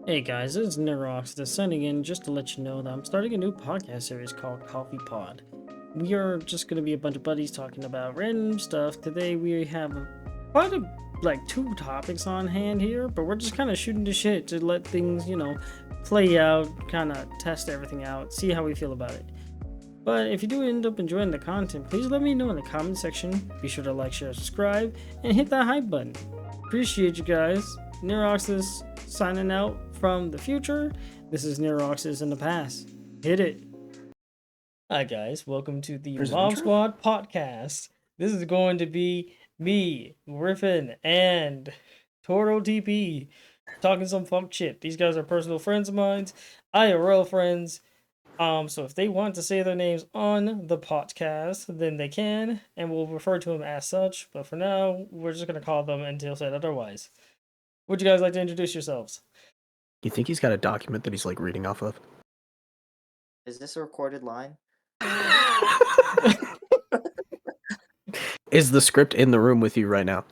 Hey guys, this is Nero signing in just to let you know that I'm starting a new podcast series called Coffee Pod. We are just going to be a bunch of buddies talking about random stuff. Today we have quite a two topics on hand here, but we're just kind of shooting the shit to let things, play out, kind of test everything out, see how we feel about it. But if you do end up enjoying the content, please let me know in the comment section. Be sure to like, share, subscribe, and hit that hype button. Appreciate you guys. Neroxis signing out from the future. This is Neroxis in the past. Hit it. Hi guys, welcome to the There's an Mob intro? Squad podcast. This is going to be me, Griffin, and Toro TP talking some funk shit. These guys are personal friends of mine, IRL friends. So if they want to say their names on the podcast, then they can, and we'll refer to them as such. But for now, we're just gonna call them until said otherwise. Would you guys like to introduce yourselves? You think he's got a document that he's like reading off of? Is this a recorded line? Is the script in the room with you right now?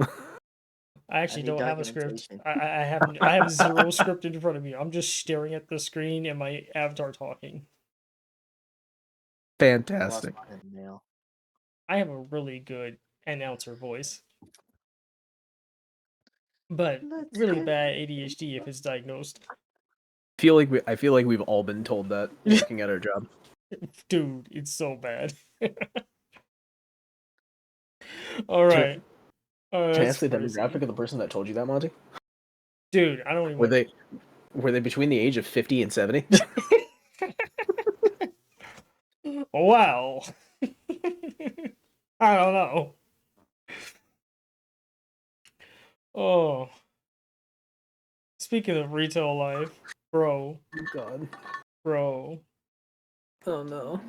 I actually need don't have a script. documentation. I have zero script in front of me. I'm just staring at the screen and my avatar talking. Fantastic. I lost mine in the mail. I have a really good announcer voice, but really bad ADHD if it's diagnosed. I feel like we've all been told that working at our job. Dude, it's so bad. All right. Can I ask the demographic of the person that told you that, Monty? Dude, I don't even. Were they between the age of 50 and 70? Wow. I don't know. Oh. Speaking of retail life, bro. God. Bro. Oh no.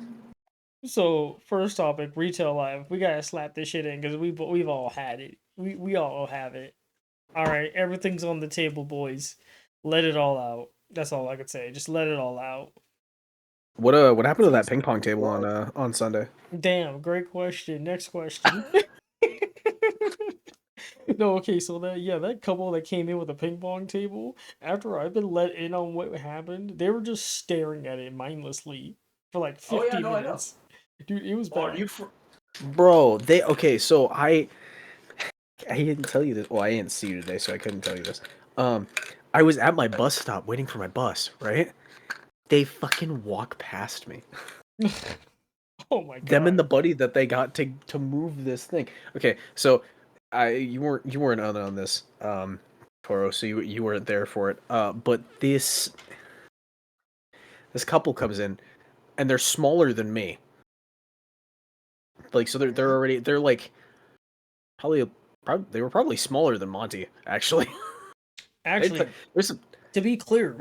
So first topic, retail life. We gotta slap this shit in because we've all had it. We all have it. All right, everything's on the table, boys. Let it all out. That's all I could say. Just let it all out. What happened to that ping pong table on Sunday? Damn, great question. Next question. No, okay, so that couple that came in with a ping pong table, after I've been let in on what happened, they were just staring at it mindlessly for like 50 minutes. Dude, it was bad. Bro, so I didn't tell you this. Well, I didn't see you today, so I couldn't tell you this. I was at my bus stop waiting for my bus, right? They fucking walk past me. Oh my god. Them and the buddy that they got to move this thing. Okay, so you weren't on this, Toro, so you weren't there for it. But this couple comes in and they're smaller than me. Like, so they're like they were probably smaller than Monty, actually. Actually, to be clear,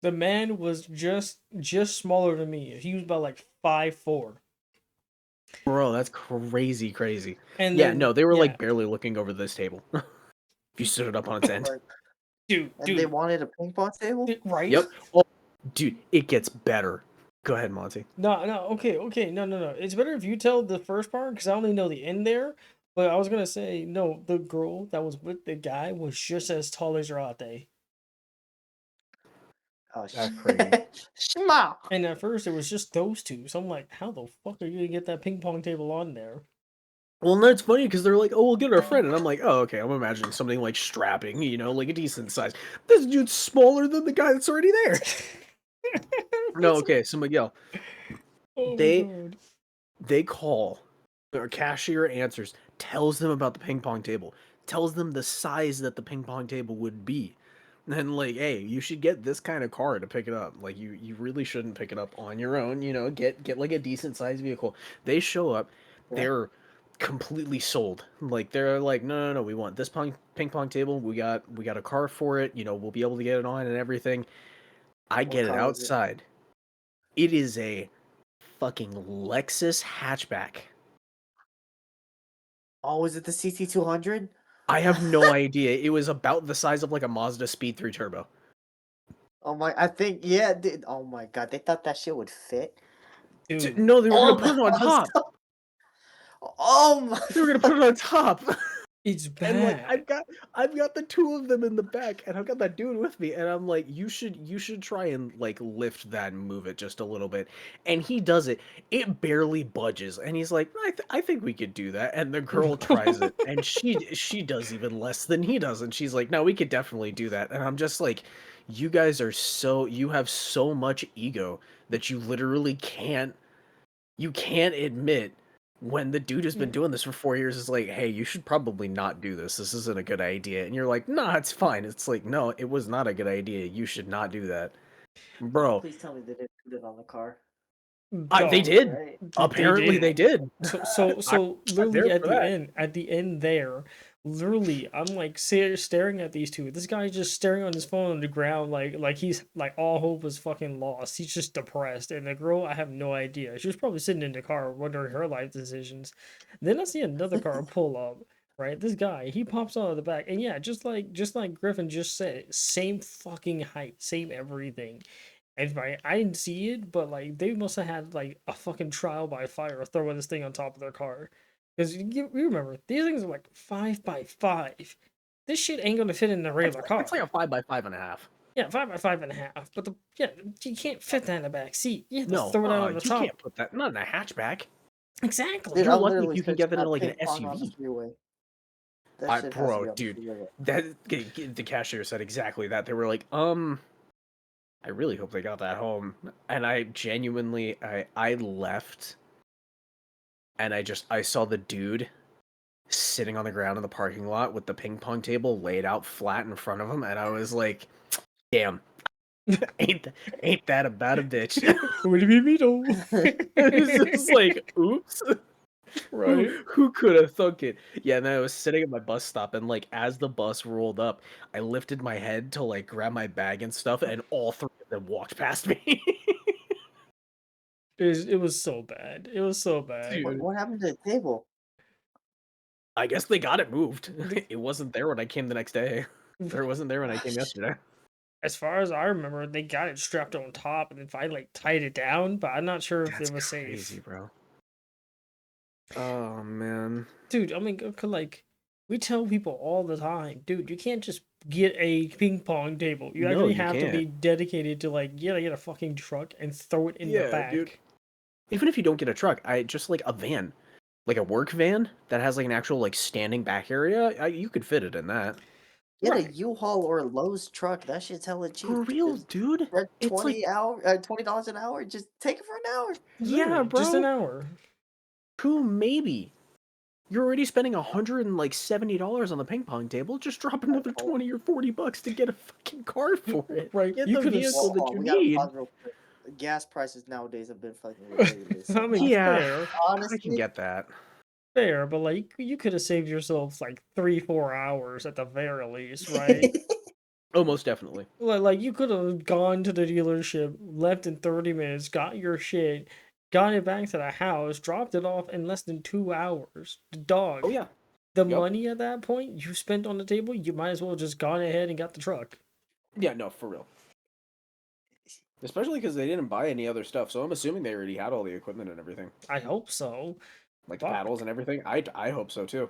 the man was just smaller than me. He was about like 5'4". Bro, that's crazy. And yeah, then, no, they were like barely looking over this table. If you stood it up on its end. Dude, they wanted a ping pong table? Right? Yep. Oh, dude, it gets better. Go ahead, Monty. No, okay, no. It's better if you tell the first part because I only know the end there. But I was gonna say no. The girl that was with the guy was just as tall as Rate. Oh, that's crazy. Shma! And at first it was just those two. So I'm like, how the fuck are you gonna get that ping pong table on there? Well, no, it's funny because they're like, "Oh, we'll get our friend," and I'm like, "Oh, okay." I'm imagining something like strapping, like a decent size. This dude's smaller than the guy that's already there. No, okay. So Miguel, they call, or cashier answers, tells them about the ping pong table, tells them the size that the ping pong table would be. And then, like, hey, you should get this kind of car to pick it up. Like, you really shouldn't pick it up on your own. Get like a decent sized vehicle. They show up, they're completely sold. Like, they're like, no, we want this ping pong table. We got a car for it. We'll be able to get it on and everything. I get it outside. It is a fucking Lexus hatchback. Oh, is it the CT200? I have no idea. It was about the size of like a Mazda Speed 3 Turbo. Oh my, I think, yeah, dude. Oh my god, they thought that shit would fit. Dude. No, they were gonna put it on top. Oh my! They were gonna put it on top. It's And like bad. I've got the two of them in the back, and I've got that dude with me, and I'm like, you should try and like lift that and move it just a little bit. And he does it. It barely budges, and he's like, I think we could do that. And the girl tries it, and she does even less than he does, and she's like, no, we could definitely do that. And I'm just like, you have so much ego that you literally can't admit when the dude has been doing this for 4 years is like, hey, you should probably not do this. This isn't a good idea. And you're like, nah, it's fine. It's like, no, it was not a good idea. You should not do that. Bro, Please tell me they didn't put it on the car. they Dog. did. Right? They Apparently they did. did. I'm So literally there for that. at the end there, literally, I'm like staring at these two. This guy's just staring on his phone on the ground, like he's like all hope is fucking lost. He's just depressed. And the girl, I have no idea. She was probably sitting in the car wondering her life decisions. Then I see another car pull up. Right, this guy, he pops out of the back, and yeah, just like Griffin just said, same fucking height, same everything. And right, I didn't see it, but like they must have had like a fucking trial by fire throwing this thing on top of their car. Because you remember, these things are like 5x5. This shit ain't gonna fit in a regular It's like car. a 5 by 5.5. Yeah, 5x5.5. But yeah, you can't fit that in the back seat. You have to No, throw it out on the you can't top. put that not in a hatchback. Exactly. Dude, You're I'm lucky if literally you can get searching that in up like an ping pong on the SUV. freeway. That shit has to Bro, be on the dude, freeway. the cashier said exactly that. They were like, I really hope they got that home. And I genuinely, I left, and I saw the dude sitting on the ground in the parking lot with the ping pong table laid out flat in front of him, and I was like, damn, ain't that about a bitch? What do you mean, though? It's just like, oops. Right. Who could have thunk it? Yeah, and then I was sitting at my bus stop, and like as the bus rolled up, I lifted my head to like grab my bag and stuff, and all three of them walked past me. It was so bad. It was so bad. Dude, What happened to the table? I guess they got it moved. It wasn't there when I came the next day. Or it wasn't there when I came Gosh. yesterday. As far as I remember, they got it strapped on top, and then finally like tied it down. But I'm not sure if That's it was crazy, safe. bro. Oh man. Dude, I mean, like, we tell people all the time, dude, you can't just get a ping pong table. You No, actually you have to be can't. dedicated to, like, you gotta get a fucking truck and throw it in the Yeah, dude. back. Even if you don't get a truck, I just like a van. Like a work van that has like an actual like standing back area, you could fit it in that. Get a Right. U-Haul or a Lowe's truck. That shit's hella For cheap. real, Just dude. for It's like, $20 an hour. Just take it for an hour. yeah, Literally, just an bro. hour. Who maybe? You're already spending $170 on the ping pong table. Just drop another Oh, 20 or $40 to get a fucking car for it. Right. Get You the could have, vehicle that you we gotta need. pause real quick. Gas prices nowadays have been fucking ridiculous. I So mean, Yeah, fair, I can honestly, get that. fair, but like, you could have saved yourself like 3-4 hours at the very least, right? Oh, most definitely. Like you could have gone to the dealership, left in 30 minutes, got your shit, got it back to the house, dropped it off in less than 2 hours. The dog, Oh yeah. the Yep. money at that point you spent on the table, you might as well just gone ahead and got the truck. Yeah, no, for real. Especially because they didn't buy any other stuff, so I'm assuming they already had all the equipment and everything, I hope so. like the paddles Fuck. and everything. I hope so too.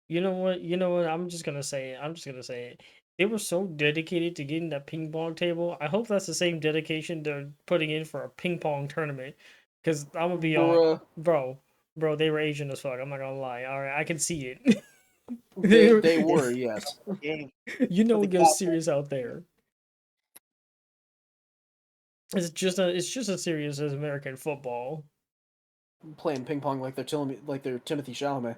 You know what? You know what? I'm just gonna say it. I'm just gonna say it. They were so dedicated to getting that ping pong table. I hope that's the same dedication they're putting in for a ping pong tournament. Cause I'm gonna be on, Bruh, bro. They were Asian as fuck. I'm not gonna lie. All right, I can see it. they were, yes. game You for know the it goes captain. serious out there. It's just as serious as American football. Playing ping pong like they're Timothy Chalamet.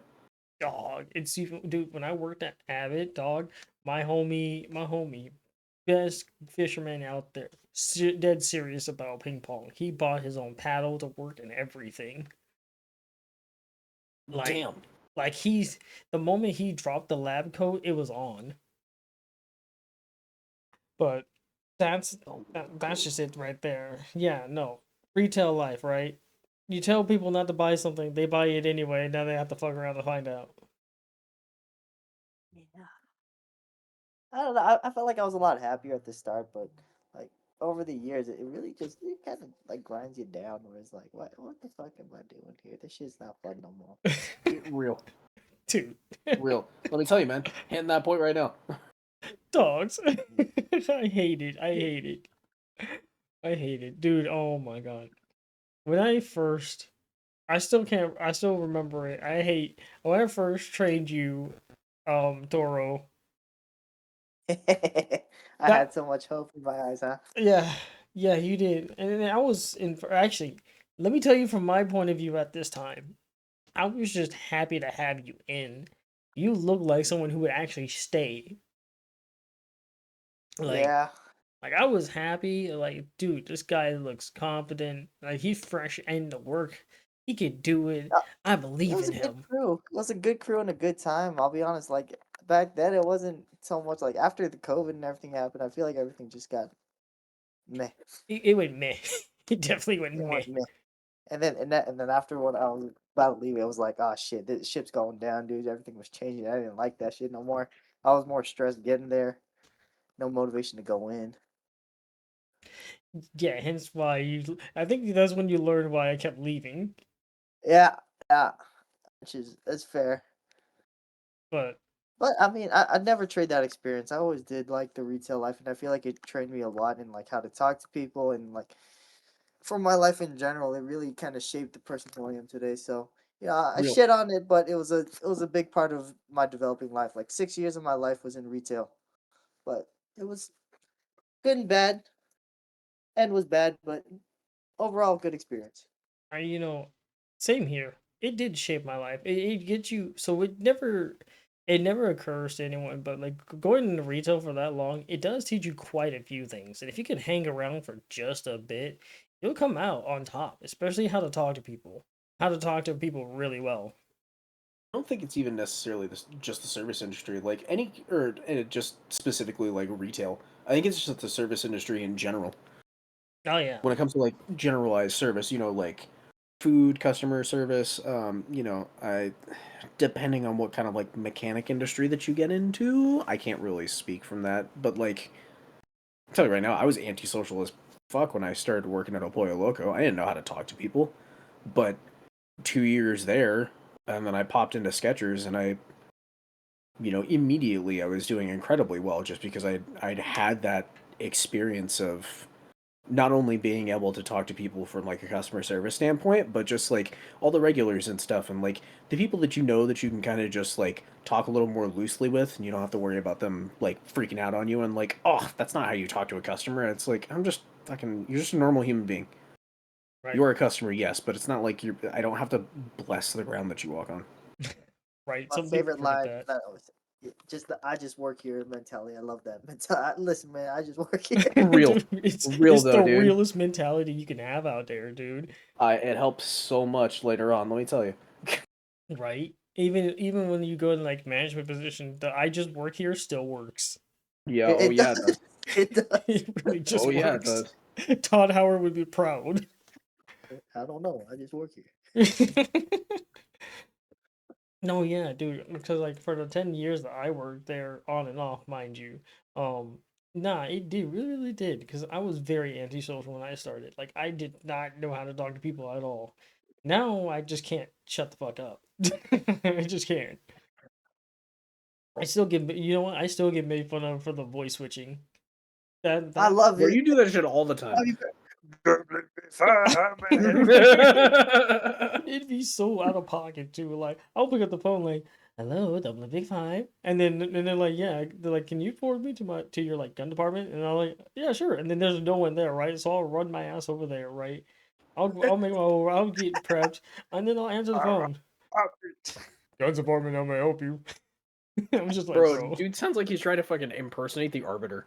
Dog, it's even dude. When I worked at Abbott, dog, my homie, best fisherman out there, dead serious about ping pong. He bought his own paddle to work and everything. Like, Damn. like he's the moment he dropped the lab coat, it was on. But that's that's just it right there. Yeah, no. Retail life, right? You tell people not to buy something, they buy it anyway, now they have to fuck around to find out. Yeah. I don't know. I felt like I was a lot happier at the start, but like over the years, it really just it kind of like grinds you down. Where it's like, what the fuck am I doing here? This shit's not fun no more. Real. Dude, Real. Let me tell you, man. Hitting that point right now. dogs. I hate it. I hate it. I hate it. Dude, oh my god. When I first I still can't I still remember it. I hate when I first trained you, Toro. I That had so much hope in my eyes, huh? yeah, yeah, you did. And then I was in actually, let me tell you from my point of view at this time. I was just happy to have you in. You look like someone who would actually stay. Like Yeah, like I was happy, like, dude, this guy looks confident. Like he's fresh in the work. He could do it. uh, I it believe was in a good him. crew. It was a good crew and a good time. I'll be honest. Like back then, it wasn't so much like after the COVID and everything happened. I feel like everything just got meh. It went meh. It definitely went It meh. went meh. And then after when I was about to leave, it was like, oh shit, this ship's going down, dude. Everything was changing. I didn't like that shit no more. I was more stressed getting there. No motivation to go in. Yeah, hence why you. I think that's when you learned why I kept leaving. Yeah, yeah, which is that's fair. But But I mean, I'd never trade that experience. I always did like the retail life, and I feel like it trained me a lot in like how to talk to people and like for my life in general. It really kind of shaped the person who I am today. So yeah, I Real. shit on it, but it was a big part of my developing life. Like 6 years of my life was in retail, but it was good and bad. End was bad, but overall good experience. I, same here. It did shape my life. It gets you. So it never occurs to anyone, but like going into retail for that long, it does teach you quite a few things. And if you can hang around for just a bit, you'll come out on top. Especially how to talk to people, how to talk to people really well. I don't think it's even necessarily just the service industry, like any, or just specifically like retail. I think it's just the service industry in general. Oh yeah, When it comes to like generalized service, like food customer service, I depending on what kind of like mechanic industry that you get into, I can't really speak from that. But like, I'll tell you right now, I was antisocial as fuck when I started working at El Pollo Loco. I didn't know how to talk to people, but 2 years there, and then I popped into Skechers, and immediately I was doing incredibly well just because I'd had that experience of not only being able to talk to people from like a customer service standpoint, but just like all the regulars and stuff, and like the people that that you can kind of just like talk a little more loosely with, and you don't have to worry about them like freaking out on you and like, oh, that's not how you talk to a customer. It's like, you're just a normal human being. right, You are a customer, yes, but it's not like I don't have to bless the ground that you walk on. right. My Some people favorite forget line that. that always just the I just work here mentality. I love that mentality. Listen, man, I just work here. Real, Dude, it's real it's the though, dude. realest mentality you can have out there, dude. It helps so much later on. Let me tell you. Right? Even when you go in like management position, the I just work here still works. Yeah. It, Oh it yeah, it does. does. It does. It really just Oh yeah, it works. does. Todd Howard would be proud. I don't know. I just work here. No, yeah, dude. Because like for the 10 years that I worked there, on and off, mind you, um, nah, it did really, really did. Because I was very antisocial when I started. Like I did not know how to talk to people at all. Now I just can't shut the fuck up. I just can't. I still get, you know what? I still get made fun of for the voice switching. That I that love Bro, it. you do that shit all the time. it'd be so out of pocket too. Like I'll pick up the phone like, "Hello, Dublin Big Five," and they're like, "Yeah," they're like, "Can you forward me to your like gun department?" And I'm like, "Yeah, sure." And then there's no one there, right? So I'll run my ass over there, right? I'll make my I'll get prepped, and then I'll answer the phone. Guns department, how may I help you? I'm just like, Bro, bro. dude sounds like he's trying to fucking impersonate the arbiter.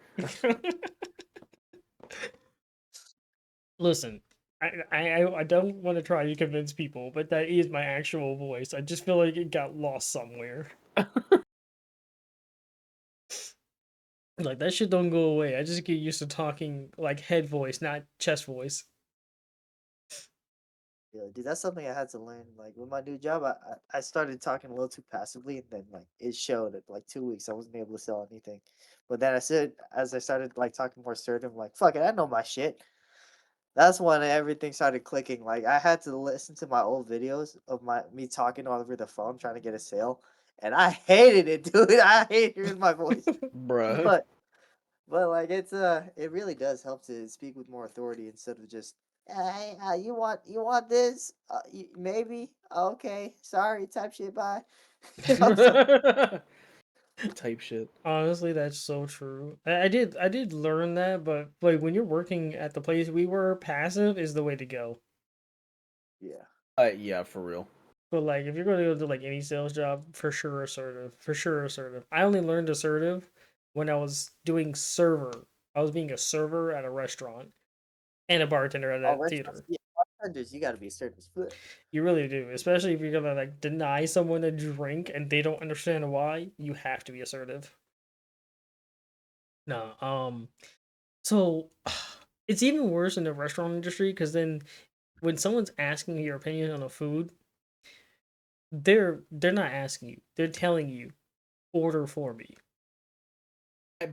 Listen, I don't want to try to convince people, but that is my actual voice. I just feel like it got lost somewhere. Like that shit don't go away. I just get used to talking like head voice, not chest voice. Yeah, dude, that's something I had to learn. Like with my new job, I started talking a little too passively, and then like it showed at like 2 weeks I wasn't able to sell anything. But then I said, as I started like talking more assertive, like fuck it, I know my shit. That's when everything started clicking. Like I had to listen to my old videos of me talking over the phone trying to get a sale, and I hated it, dude. I hate hearing my voice, Bruh. but like it really does help to speak with more authority instead of just hey, you want this? Maybe okay, sorry, type shit. Bye. It's like, Type shit. Honestly, that's so true. I did learn that, but like when you're working at the place we were, passive is the way to go. yeah. Yeah, for real. But like if you're going to go to like any sales job, for sure assertive. For sure assertive. I only learned assertive when I was doing server. I was being a server at a restaurant and a bartender at Oh, a restaurants, theater. yeah, bartenders, you got to be assertive as fuck. You really do, especially if you're gonna like deny someone a drink and they don't understand why. You have to be assertive. No, so it's even worse in the restaurant industry because then when someone's asking your opinion on a food, they're not asking you. They're telling you, order for me.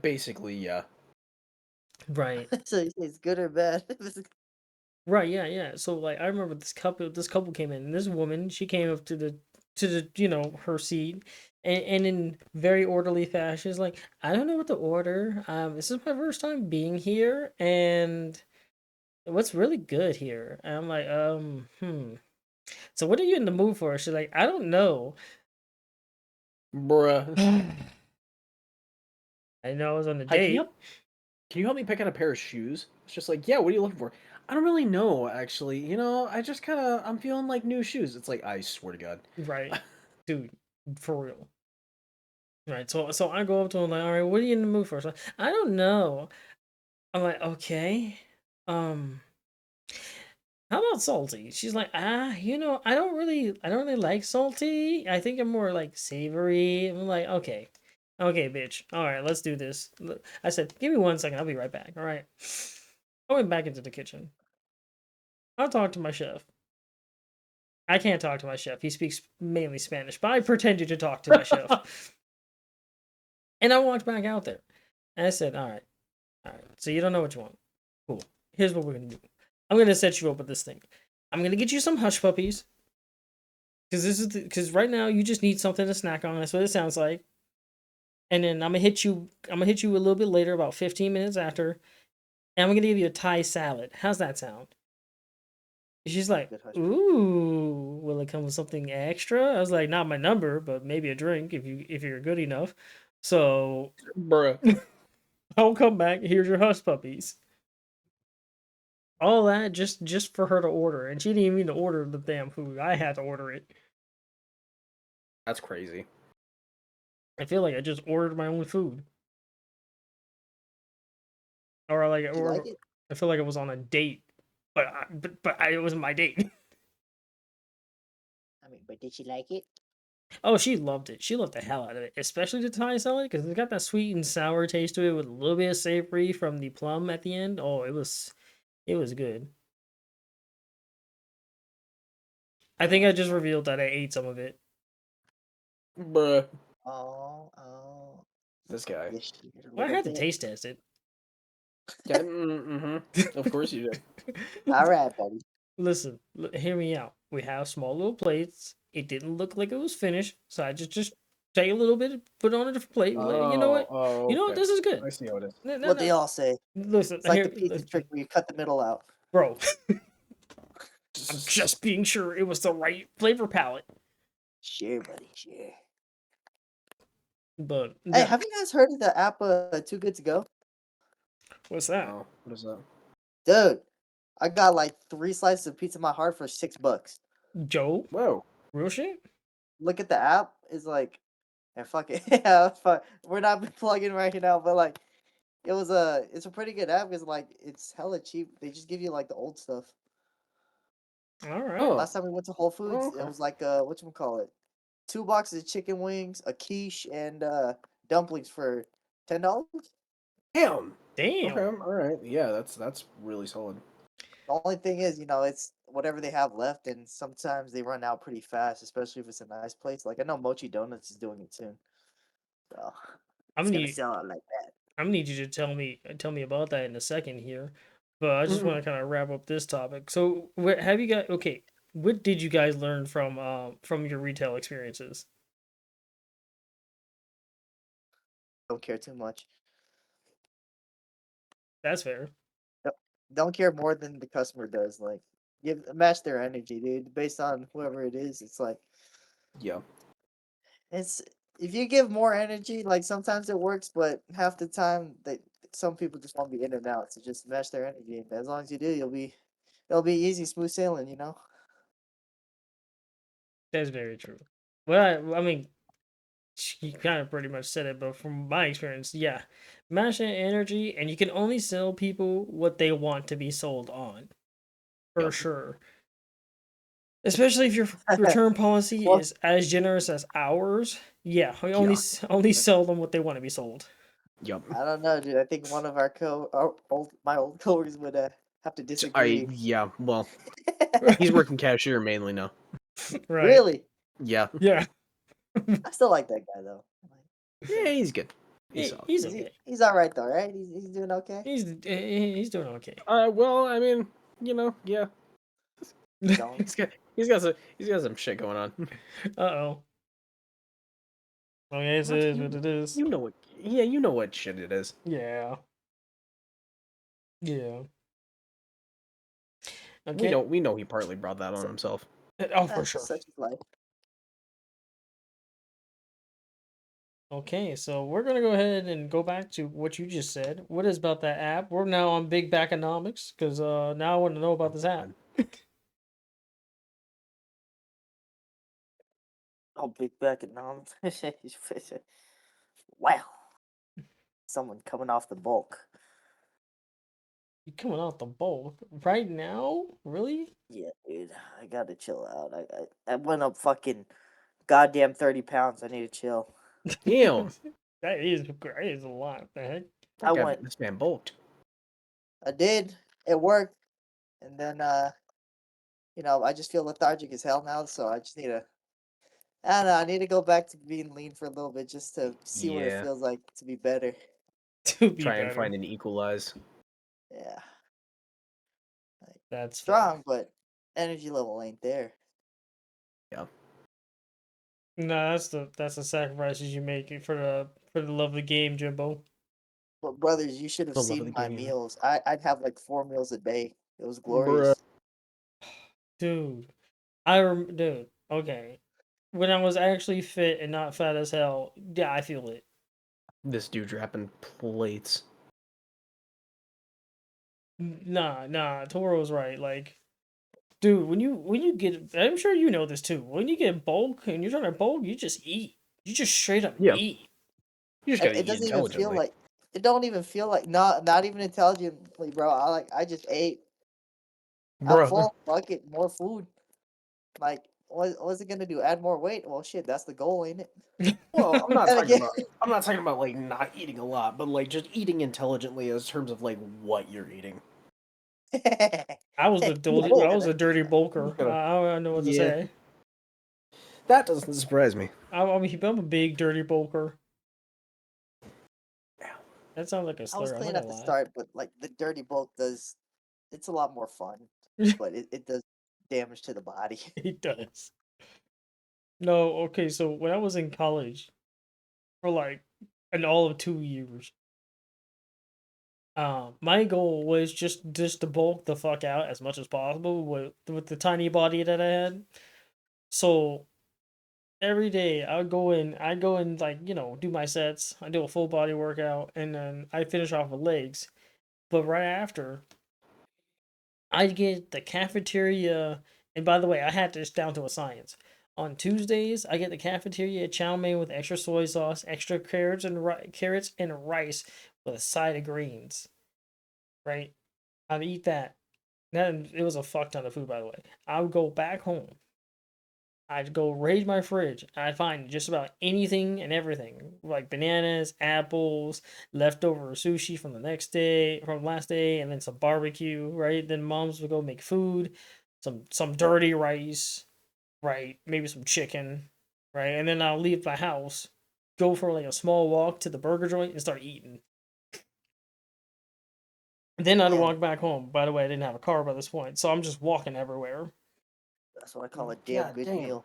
Basically, yeah. Right. So it's good or bad. Right, yeah, yeah. So like I remember this couple came in and this woman, she came up to the her seat and in very orderly fashion is like, I don't know what to order. This is my first time being here and what's really good here? And I'm like, So what are you in the mood for? She's like, I don't know. Bruh. I know I was on a Hi, date. can you help me pick out a pair of shoes? It's just like, yeah, what are you looking for? I don't really know, actually. I just I'm feeling like new shoes. It's like, I swear to God. Right. Dude, for real. Right. So I go up to him like, all right, what are you in the mood for? So I don't know. I'm like, okay. Um, how about salty? She's like, I don't really like salty. I think I'm more like savory. I'm like, okay. Okay, bitch. All right, let's do this. I said, give me 1 second. I'll be right back. All right. I went back into the kitchen. I'll talk to my chef. I can't talk to my chef. He speaks mainly Spanish, but I pretended to talk to my chef. And I walked back out there. And I said, all right. So you don't know what you want. Cool. Here's what we're going to do. I'm going to set you up with this thing. I'm going to get you some hush puppies. Because right now you just need something to snack on. That's what it sounds like. And then I'm gonna hit you a little bit later, about 15 minutes after, and I'm gonna give you a Thai salad. How's that sound? She's like, Good hush. ooh, will it come with something extra? I was like, not my number, but maybe a drink if you're good enough. So Bruh. I'll come back. Here's your hush puppies. All that just for her to order, and she didn't even need to order the damn food. I had to order it. That's crazy. I feel like I just ordered my own food, Did you like or it? I feel like I was on a date, it wasn't my date. I mean, but did she like it? Oh, she loved it. She loved the hell out of it, especially the Thai salad because it's got that sweet and sour taste to it with a little bit of savory from the plum at the end. Oh, it was good. I think I just revealed that I ate some of it. Bruh. Oh, This guy. you shared a Well, I little had to bit. taste test it. Yeah, Of course you did. All right, buddy. Listen, hear me out. We have small little plates. It didn't look like it was finished, so I just take a little bit, put it on a different plate. You know what? Oh, You know what? okay. This is good. I see how it is. No, no, What they no. all say. Listen, It's like the here, pizza trick where you cut the middle out. bro. I'm just being sure it was the right flavor palette. Share, buddy, share. But Hey, no, have you guys heard of the app Too Good to Go? what's that? Oh, what is that? Dude, I got like 3 slices of pizza in my heart for $6. Joe? Whoa. Real shit? Look at the app. It's like, and fuck it. Yeah, fuck. We're not plugging right now, but like, it's a pretty good app because like it's hella cheap. They just give you like the old stuff. All right. Oh. Last time we went to Whole Oh, Foods, it okay. was like whatchamacallit, 2 boxes of chicken wings, a quiche, and dumplings for $10. Damn. Okay. Damn. All right. Yeah, that's really solid. The only thing is, it's whatever they have left, and sometimes they run out pretty fast, especially if it's a nice place. Like I know Mochi Donuts is doing it soon, so I'm it's gonna gonna need sell out like that. I'm gonna need you to tell me about that in a second here. But I just Mhm. want to kind of wrap up this topic. So, what have you got? Okay, what did you guys learn from your retail experiences? don't care too much. That's fair. Don't care more than the customer does. Like, match their energy, dude. Based on whoever it is, it's like Yeah. it's if you give more energy, like sometimes it works, but half the time some people just want to be in and out. So just match their energy, and as long as you do, it'll be easy, smooth sailing. You know. That's very true. Well, I mean, you kind of pretty much said it, but from my experience, yeah, match that energy, and you can only sell people what they want to be sold on, for Yep. sure. Especially if your return policy Well, is as generous as ours. Yeah, we Yeah. only sell them what they want to be sold. Yep. I don't know, dude. I think one of my old coworkers would have to disagree. Yeah. Well, he's working cashier mainly now. Right. Really, Yeah. Yeah. I still like that guy though. Yeah, he's good. He's solid. He's okay. He's all right though, right? He's doing okay. He's doing okay. Well, I mean, yeah. Don't. He's got some shit going on. Uh-oh. Okay, it is what it is. You know what? Yeah, you know what shit it is. Yeah. Yeah. Okay. We know he partly brought that on himself. Oh, for sure. Such is life. Okay, so we're gonna go ahead and go back to what you just said. What is about that app? We're now on Big Backonomics because now I want to know about this app. Oh, big back and now. Wow, someone coming off the bulk. You coming out the bulk right now? Really? Yeah, dude, I gotta chill out. I went up fucking goddamn 30 pounds. I need to chill. Damn. That is a lot. The heck? I went. This man bulked. I did. It worked, and then I just feel lethargic as hell now. So I just need to. I don't know. I need to go back to being lean for a little bit just to see what it Yeah. feels like to be better. To be Try better. and find an equalize. Yeah, like, That's strong, but energy level ain't there. Yeah. No, that's the sacrifices you make for the love of the game, Jimbo. But brothers, you should have The love of seen the my game. meals. I'd have like 4 meals a day. It was Bruh. glorious. Dude, dude. Okay, when I was actually fit and not fat as hell, yeah, I feel it. This dude dropping plates. Nah, Toro's right. Like, dude, when you get, I'm sure you know this too. When you get bulk and you're trying to bulk, you just eat. You just straight up Yeah. eat. You just And gotta it eat doesn't even feel intelligently. like it don't even feel like not even intelligently, bro. I just ate. I'm Bruh. full. Fuck it, more food. Like, what's it gonna do? Add more weight? Well, shit, that's the goal, ain't it? Well, And again, I'm not talking about like not eating a lot, but like just eating intelligently as terms of like what you're eating. I was yeah, I was a dirty You bulker. gotta- I don't know what to Yeah. say. That doesn't surprise me. I mean, I'm a big dirty bulker. Yeah. That sounds like a I was slur. I'm clean not at gonna the lie. start, but like the dirty bulk does. It's a lot more fun, but it does damage to the body. He does. No, okay. So when I was in college for like an all of 2 years, my goal was just to bulk the fuck out as much as possible with the tiny body that I had. So every day I go and like do my sets. I do a full body workout, and then I finish off with legs. But right after, I get the cafeteria. And by the way, I had this down to a science. On Tuesdays, I get the cafeteria chow mein with extra soy sauce, extra carrots and rice with a side of greens. Right? I'd eat that. Then it was a fuck ton of food, by the way. I would go back home. I'd go raid my fridge. I'd find just about anything and everything, like bananas, apples, leftover sushi from the next day, from last day, and then some barbecue. Right? Then moms would go make food, some dirty rice, right? Maybe some chicken, right? And then I'll leave my house, go for like a small walk to the burger joint, and start eating. Then I'd Yeah, walk back home. By the way, I didn't have a car by this point, so I'm just walking everywhere. that's what I call a damn God good damn. meal.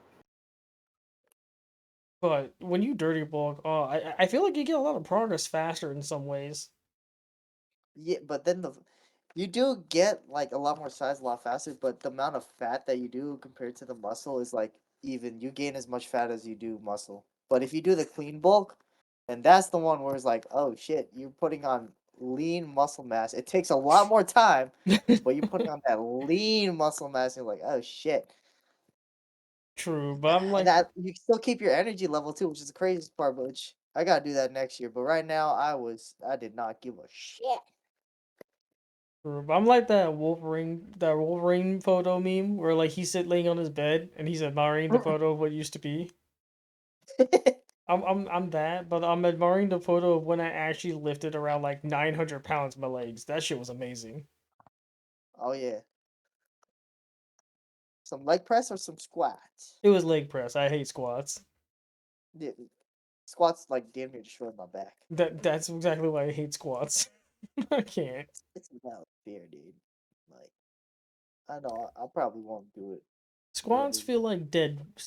But when you dirty bulk, oh, I feel like you get a lot of progress faster in some ways. Yeah, but then you do get like a lot more size a lot faster, but the amount of fat that you do compared to the muscle is like even. You gain as much fat as you do muscle. But if you do the clean bulk, and that's the one where it's like, oh shit, you're putting on lean muscle mass. It takes a lot more time, but you're putting on that lean muscle mass. And you're like, oh shit. True, but I'm And like, that you still keep your energy level too, which is the craziest part. Which I gotta do that next year. But right now, I did not give a shit. true, but I'm like that Wolverine photo meme where like he's laying on his bed and he's admiring the photo of what used to be. I'm that, but I'm admiring the photo of when I actually lifted around like 900 pounds my legs. That shit was amazing. Oh yeah. Some leg press or some squats? It was leg press. I hate squats. Yeah, squats like damn near destroyed my back. That's exactly why I hate squats. I can't. It's about fair, dude. Like I know I probably won't do it. Squats Really. feel like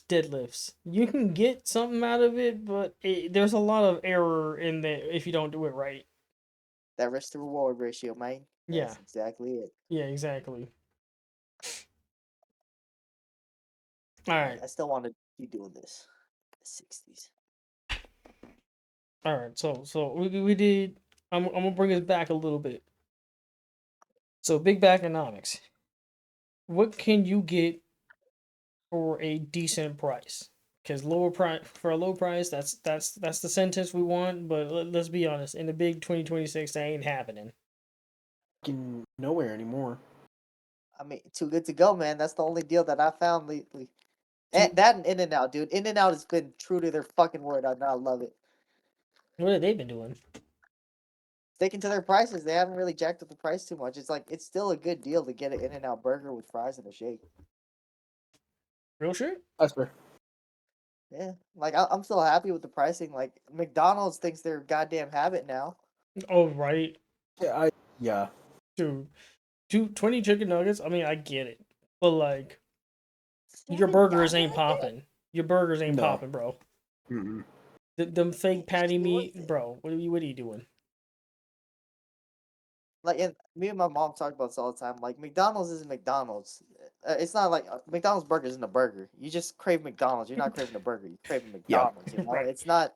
deadlifts. You can get something out of it, but there's a lot of error in there if you don't do it right. That risk to reward ratio, man. Yeah, That's exactly it. yeah, exactly. All right, I still want to be doing this. 60s. all right. So we did. I'm gonna bring us back a little bit. So big back economics. What can you get for a decent price? Because lower price for a low price, that's the sentence we want. But let's be honest, in the big 2026, that ain't happening. Nowhere anymore. I mean, too good to go, man. That's the only deal that I found lately. And Too, that and In and Out, dude. In and Out has been true to their fucking word. I love it. what have they been doing? Sticking to their prices. They haven't really jacked up the price too much. It's like it's still a good deal to get an In and Out burger with fries and a shake. Real shit? That's fair. Yeah, like I'm still happy with the pricing. Like McDonald's thinks they're goddamn habit now. Oh right, Yeah. dude. 20 chicken nuggets. I mean, I get it, but like your burgers ain't $7? popping. Your burgers ain't No. popping, bro. Mm-mm. Them fake It's patty still worth meat, it. bro. What are you doing? Like, and me and my mom talk about this all the time. Like, McDonald's isn't McDonald's. It's not like McDonald's burger isn't a burger. You just crave McDonald's. You're not craving a burger. You're craving Yeah. McDonald's. You know, Right, it's not.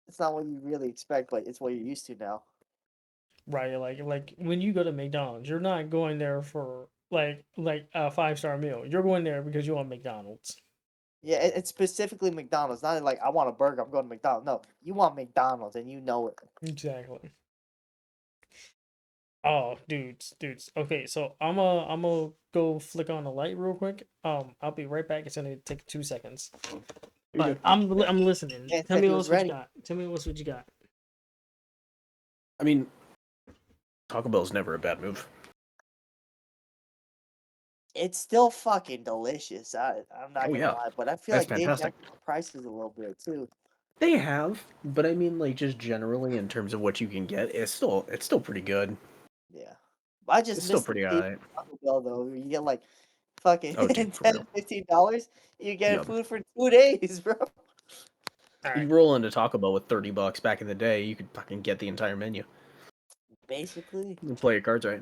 It's not what you really expect, but it's what you're used to now. right. Like when you go to McDonald's, you're not going there for like a 5-star meal. You're going there because you want McDonald's. Yeah, it's specifically McDonald's. Not like I want a burger. I'm going to McDonald's. No, you want McDonald's, and you know it. Exactly. Oh, dudes. Okay, so I'm a go flick on the light real quick. I'll be right back. It's gonna take 2 seconds. You're But good. I'm listening. And Tell said me he was what's what you ready. got. Tell me what's what you got. I mean, Taco Bell's never a bad move. It's still fucking delicious. I'm not Oh gonna yeah, lie, but I feel that's like they fantastic. jacked up the prices a little bit too. They have, but I mean, like just generally in terms of what you can get, it's still pretty good. Yeah. I just It's still miss the pretty cheap alright. Taco Bell though. Where you get like fucking Oh, dude, 10 for real. $15. You get Yup. food for 2 days, bro. All right. You roll into Taco Bell with $30 back in the day, you could fucking get the entire menu. Basically. You play your cards right.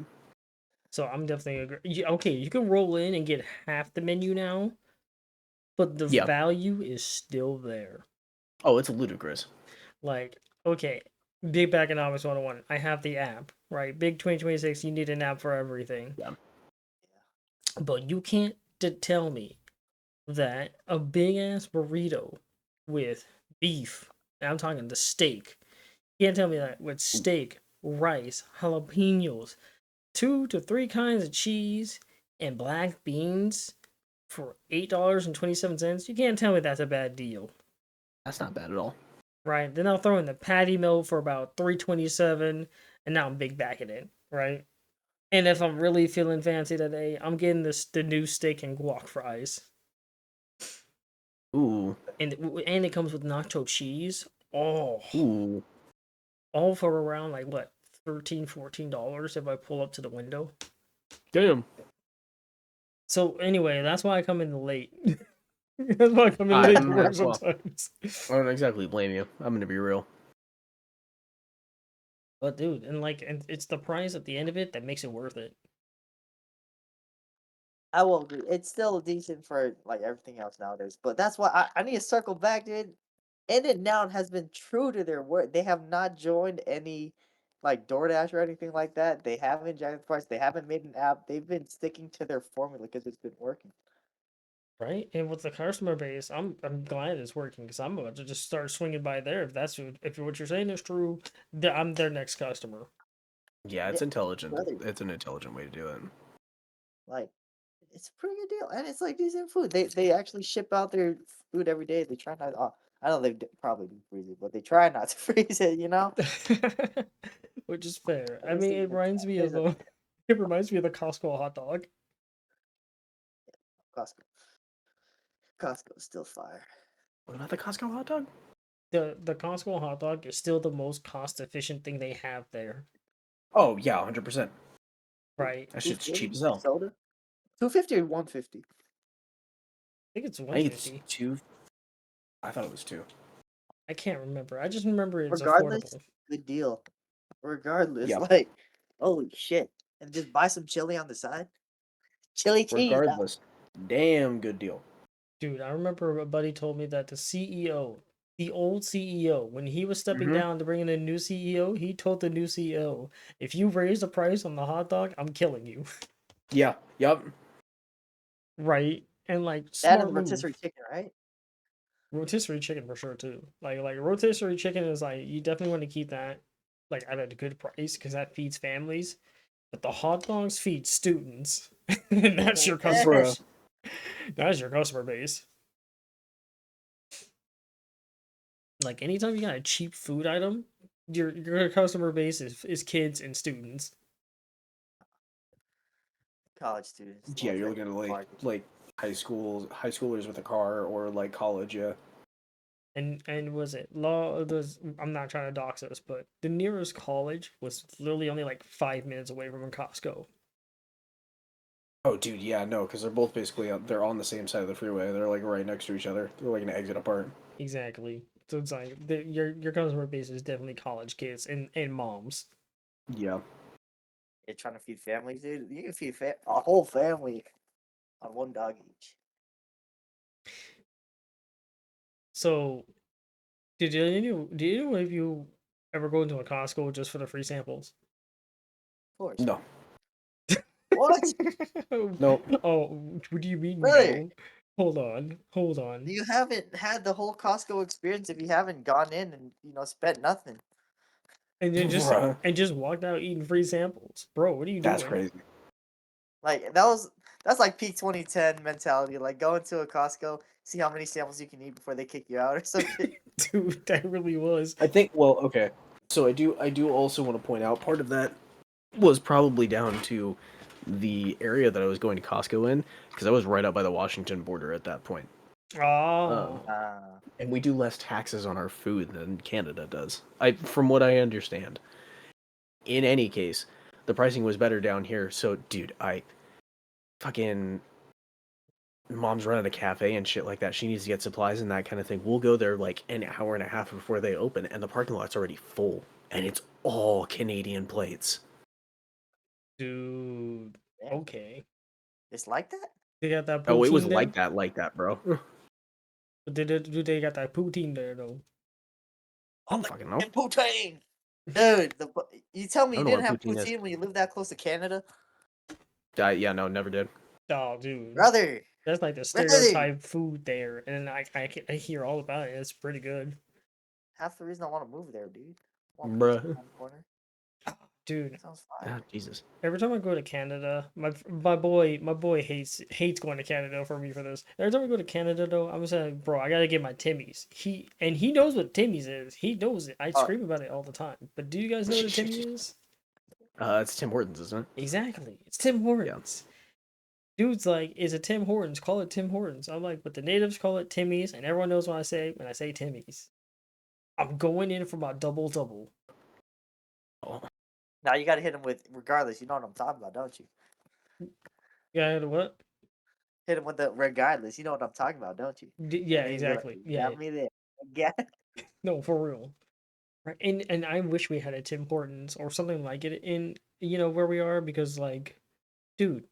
So I'm definitely agree. Okay, you can roll in and get half the menu now, but the Yeah. value is still there. Oh, it's ludicrous. Like, okay, Big Back Economics 101. I have the app, right? Big 2026, you need an app for everything. Yeah. But you can't tell me that a big ass burrito with beef, and I'm talking the steak, you can't tell me that with steak, rice, jalapenos, 2 to 3 kinds of cheese, and black beans for $8.27. You can't tell me that's a bad deal, That's not bad at all. right? Then I'll throw in the patty melt for about $3.27, and now I'm big backing it, right? And if I'm really feeling fancy today, I'm getting the new steak and guac fries, Ooh. and it comes with nacho cheese. Oh, Ooh. all for around like what, $13-14 if I pull up to the window. Damn. So anyway, that's why I come in late. That's why I come in late to work Well, sometimes. I don't exactly blame you. I'm gonna be real. But dude, and it's the price at the end of it that makes it worth it. I will agree. It's still decent for like everything else nowadays. But that's why I need to circle back, dude. In and Out has been true to their word. They have not joined any like DoorDash or anything like that. They haven't jacked the price. They haven't made an app. They've been sticking to their formula because it's been working. Right, and with the customer base, I'm glad it's working because I'm about to just start swinging by there. If what you're saying is true, I'm their next customer. Yeah, Yeah, it's intelligent. brother, It's an intelligent way to do it. like it's a pretty good deal, and it's like decent food. They actually ship out their food every day. They try not. I know they probably do freeze it, but they try not to freeze it. You know. Which is fair. At I least mean, it reminds me of there's a the it reminds me of the Costco hot dog. Costco. Costco's still fire. What about the Costco hot dog? The Costco hot dog is still the most cost efficient thing they have there. Oh yeah, 100%. Right. That Two shit's cheap fifty as hell. soda. 250 or 150. I think it's I think it's 150. 2. I thought it was 2. I can't remember. I just remember it's Regardless, affordable. good deal. Regardless, Yeah. like holy shit, and just buy some chili on the side. Chili cheese. Regardless, damn good deal. Dude, I remember a buddy told me that the CEO, the old CEO, when he was stepping Mhm. down to bring in a new CEO, he told the new CEO, if you raise the price on the hot dog, I'm killing you. Yeah. Yep. Right? And like That and smart the move. rotisserie chicken, right? Rotisserie chicken for sure too. Like rotisserie chicken is like you definitely want to keep that like at a good price because that feeds families. But the hot dogs feed students. And that's your Bruh. customers. That's your customer base. Like anytime you got a cheap food item, your customer base is kids and students. College students Yeah, love you're that looking at market. like high schoolers with a car or like college. Yeah. And was it law? Those I'm not trying to dox us, but the nearest college was literally only like 5 minutes away from a Costco. Oh, dude, yeah, no, because they're both basically they're on the same side of the freeway. They're like right next to each other. They're like an exit apart. Exactly. So it's like your customer base is definitely college kids and moms. Yeah. You're trying to feed families, dude. You can feed a whole family on one dog each. So did any of you ever go into a Costco just for the free samples? Of course. No. What? No. Oh, what do you mean Really? no? Hold on. You haven't had the whole Costco experience if you haven't gone in and spent nothing. And then just Bruh. and just walked out eating free samples, bro. What are you That's doing? crazy. Like that's like peak 2010 mentality. Like go into a Costco, see how many samples you can eat before they kick you out or some shit. Dude, that really was. I think. Well, okay. So I do also want to point out part of that was probably down to the area that I was going to Costco in because I was right up by the Washington border at that point. Um, Oh, and we do less taxes on our food than Canada does. From what I understand. In any case, the pricing was better down here. So, dude, I fucking mom's running a cafe and shit like that. She needs to get supplies and that kind of thing. We'll go there like an hour and a half before they open, and the parking lot's already full, and it's all Canadian plates. dude. damn, Okay. it's like that. They got that Oh, it was poutine there. like that, bro. But do they got that poutine there though? I don't fucking know. And poutine, dude. You tell me I you don't know didn't what have poutine is. poutine when you lived that close to Canada, Yeah, no, never did. Oh, dude. brother. That's like the Brother. stereotype food there, and I hear all about it. It's pretty good, Half the reason I want to move there, dude. I want poutine Bruh. on the corner. dude. Sounds Ah, fire. Jesus. Every time I go to Canada, my boy hates going to Canada for me for this. Every time I go to Canada though, I'm saying, bro, I gotta get my Timmy's. He knows what Timmy's is. He knows it. I Uh, scream about it all the time. But do you guys know what a Timmy is? It's Tim Hortons, isn't it? Exactly. It's Tim Yeah. Hortons. Dude's like, is it Tim Hortons? Call it Tim Hortons. I'm like, but the natives call it Timmy's, and everyone knows what I say when I say Timmy's. I'm going in for my double double. Oh, now you got to hit him with regardless. You know what I'm talking about, don't you? Yeah, what? Hit him with the regardless. You know what I'm talking about, don't you? Yeah, And he'd be like, exactly. "You Yeah, got me there." Yeah. no, for real. Right, and I wish we had a Tim Hortons or something like it in where we are because like, dude,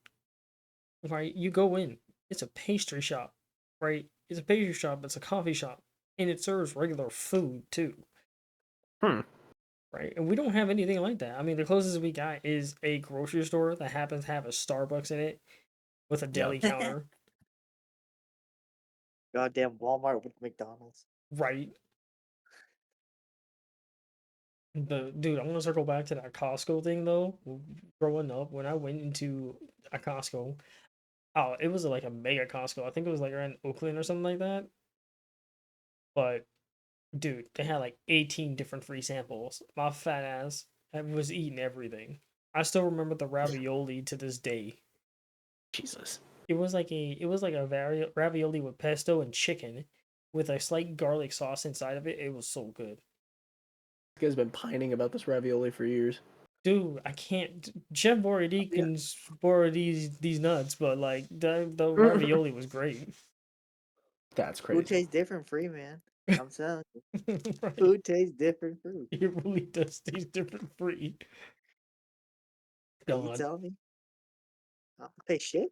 right? You go in, it's a pastry shop, right? It's a pastry shop. It's a coffee shop, and it serves regular food too, Hmm. right? And we don't have anything like that. I mean, the closest we got is a grocery store that happens to have a Starbucks in it with a Yeah. deli counter, Goddamn Walmart with McDonald's. right? The dude, I'm gonna circle back to that Costco thing though. Growing up, when I went into a Costco, oh, it was like a mega Costco. I think it was like around Oakland or something like that. But dude, they had like 18 different free samples. My fat ass was eating everything. I still remember the ravioli to this day. Jesus. It was like a ravioli with pesto and chicken with a slight garlic sauce inside of it. It was so good. This guy's been pining about this ravioli for years. Dude, I can't. Chef Boyardee Yeah. can borrow these nuts, but like the ravioli was great. That's Food crazy. tastes different free, man. I'm telling you. Right? Food tastes different free. It really does taste different free. Hey, you God. telling me? I don't pay shit.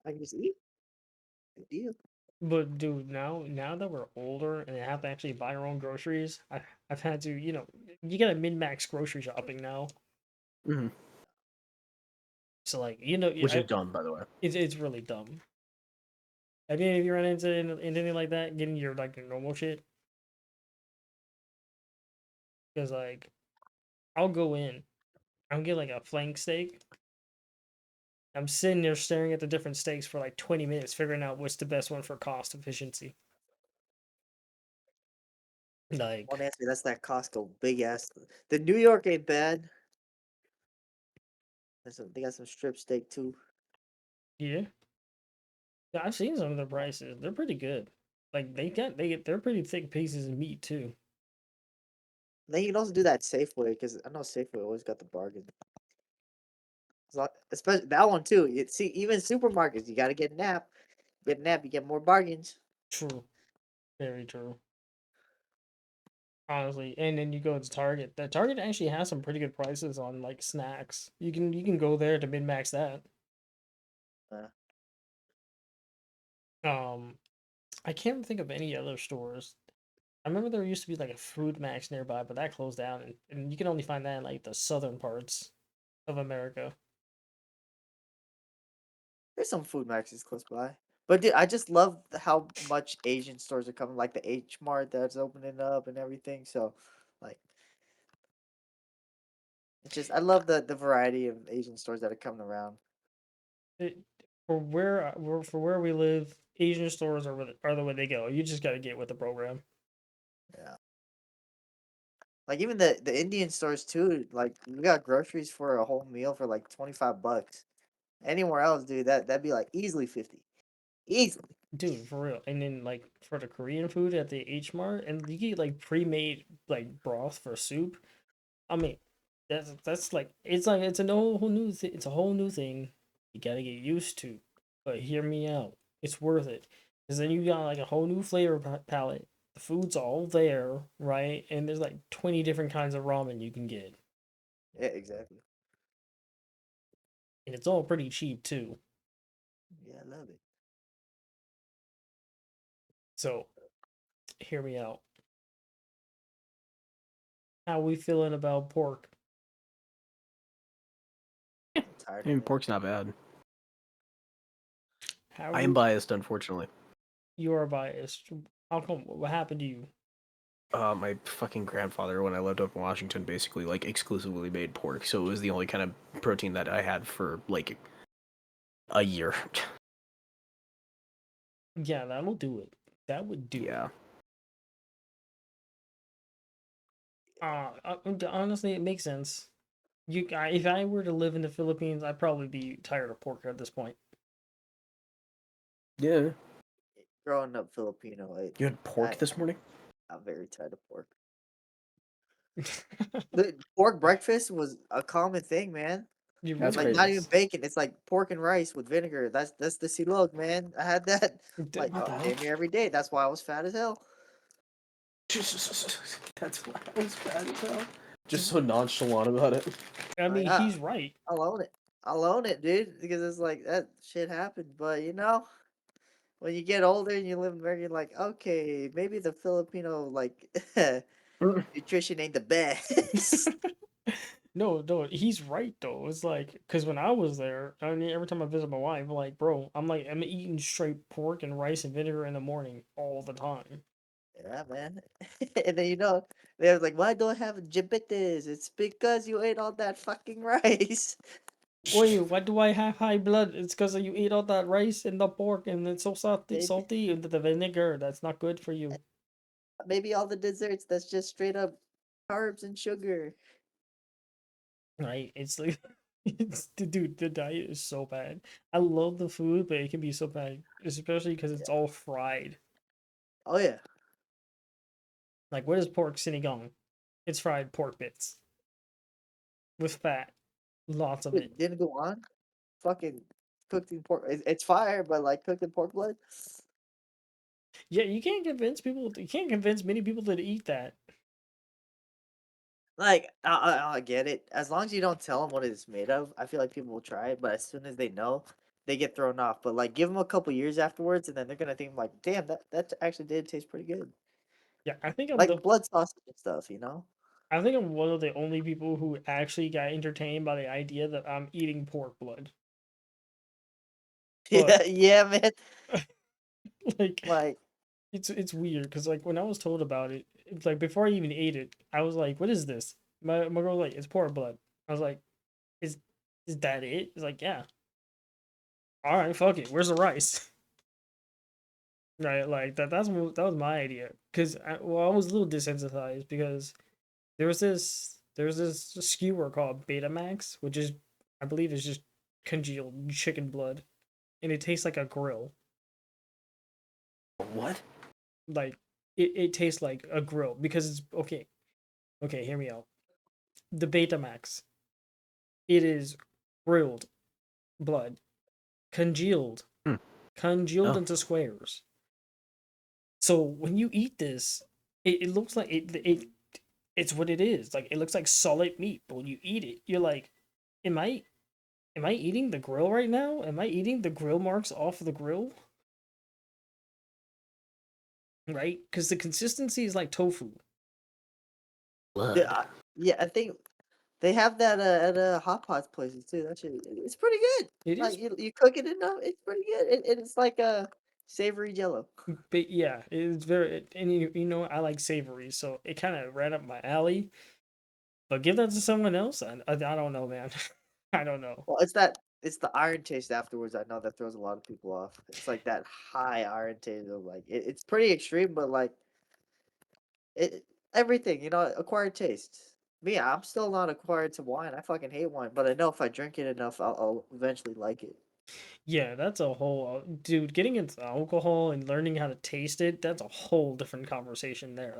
I can just eat. Good deal. But dude, now that we're older and have to actually buy our own groceries, I've had to, you get a min-max grocery shopping now. Hmm. So like, Which is dumb, by the way. it's really dumb. Have any of you run into anything like that, getting your like your normal shit? Because like, I'll go in, I'll get like a flank steak. I'm sitting there staring at the different steaks for like 20 minutes, figuring out what's the best one for cost efficiency. One Like, answer. That's that Costco big ass. The New York ain't bad. They got some strip steak too. yeah, yeah, I've seen some of their prices. They're pretty good. Like they're pretty thick pieces of meat too. Then you can also do that Safeway because I know Safeway always got the bargain. Especially that one too. You see, even supermarkets, you gotta get Nap. Get Nap, you get more bargains. True, very true. Honestly, and then you go to Target. The Target actually has some pretty good prices on like snacks. You can go there to min max that. Uh, Um, I can't think of any other stores. I remember there used to be like a Food Max nearby, but that closed down, and you can only find that in like the southern parts of America. there's some food maxes close by. But dude, I just love how much Asian stores are coming, like the H Mart that's opening up and everything. So, like, it's just I love the variety of Asian stores that are coming around. It, for where we live, Asian stores are the way they go. You just got to get with the program. Yeah. Like even the Indian stores too. Like we got groceries for a whole meal for like $25. Anywhere else, dude, that'd be like easily 50. Easily. Dude, for real. And then like for the Korean food at the H Mart, and you get like pre-made like broth for soup. I mean, that's like it's a whole new it's a whole new thing. You gotta get used to. But hear me out. It's worth it. Cause then you got like a whole new flavor palette. The food's all there, right? And there's like 20 different kinds of ramen you can get, Yeah, exactly. and it's all pretty cheap too. Yeah, I love it. So hear me out. How we feeling about pork? I'm tired I of mean, it. pork's not bad. How I am we biased, unfortunately. You are biased. How come? What happened to you? My fucking grandfather, when I lived up in Washington, basically like exclusively made pork, so it was the only kind of protein that I had for like a year. Yeah, that'll do it. That would do it. Yeah. Honestly, it makes sense. If I were to live in the Philippines, I'd probably be tired of pork at this point. Yeah. Growing up Filipino, You had pork I this morning? I'm very tired of pork. The pork breakfast was a common thing, man. You That's Like really not crazy. even is. bacon. It's like pork and rice with vinegar. That's the silog, man. I had that like What the hell? damn near every day. That's why I was fat as hell. That's why I was bad as hell. Just so nonchalant about it. I Like mean, he's right. I'll own it. I'll own it, dude, because it's like that shit happened. But when you get older and you live in America, you're like, okay, maybe the Filipino like nutrition ain't the best. No, he's right though. It's like, because when I was there, I mean, every time I visit my wife, I'm like, bro, I'm eating straight pork and rice and vinegar in the morning all the time. Yeah, man. And then they was like, why do I have diabetes? It's because you ate all that fucking rice. Wait, why do I have high blood? It's because you eat all that rice and the pork and it's so Maybe, salty, and the vinegar. That's not good for you. maybe all the desserts. That's just straight up carbs and sugar. Right? It's like, dude, the diet is so bad. I love the food, but it can be so bad, especially because it's Yeah. all fried. Oh yeah. Like, what is pork sinigang? It's fried pork bits with fat, lots of it. Dude, didn't go on. Fucking cooked in pork. It's fire, but like cooked in pork blood. Yeah, you can't convince people. You can't convince many people to eat that. Like I get it. As long as you don't tell them what it's made of, I feel like people will try it. But as soon as they know, they get thrown off. But like, give them a couple years afterwards, and then they're gonna think like, damn, that actually did taste pretty good. Yeah, I think I'm the. Like blood sausage and stuff. I think I'm one of the only people who actually got entertained by the idea that I'm eating pork blood. But Yeah, yeah, man. like, Like, it's weird because like when I was told about it, it's like before I even ate it, I was like, "What is this?" My girl was like, "It's pork blood." I was like, "Is is that it?" It's like, "Yeah." All right, fuck it. Where's the rice? Right, like that was my idea. Cause I was a little desensitized because there's this skewer called Betamax, which is I believe is just congealed chicken blood, and it tastes like a grill. What? Like it tastes like a grill because it's okay. Okay, hear me out. The Betamax, it is grilled blood, congealed, Hmm. congealed Oh. into squares. So when you eat this, it looks like it's what it is. Like it looks like solid meat, but when you eat it, you're like, am I eating the grill right now? Am I eating the grill marks off the grill? Right? Because the consistency is like tofu. yeah, Blood. yeah, I think they have that at hot pots places too. That shit, it's pretty good. It Like is, you cook it enough, it's pretty good. It's like a savory jello. but yeah, it's very. And you know, I like savory, so it kind of ran up my alley. But give that to someone else, I don't know, man. I don't know. Well, it's the iron taste afterwards. I know that throws a lot of people off. It's like that high iron taste of like it's pretty extreme, but like it everything acquired taste. Me, I'm still not acquired to wine. I fucking hate wine, but I know if I drink it enough, I'll eventually like it. Yeah, that's a whole dude. Getting into alcohol and learning how to taste it, that's a whole different conversation there.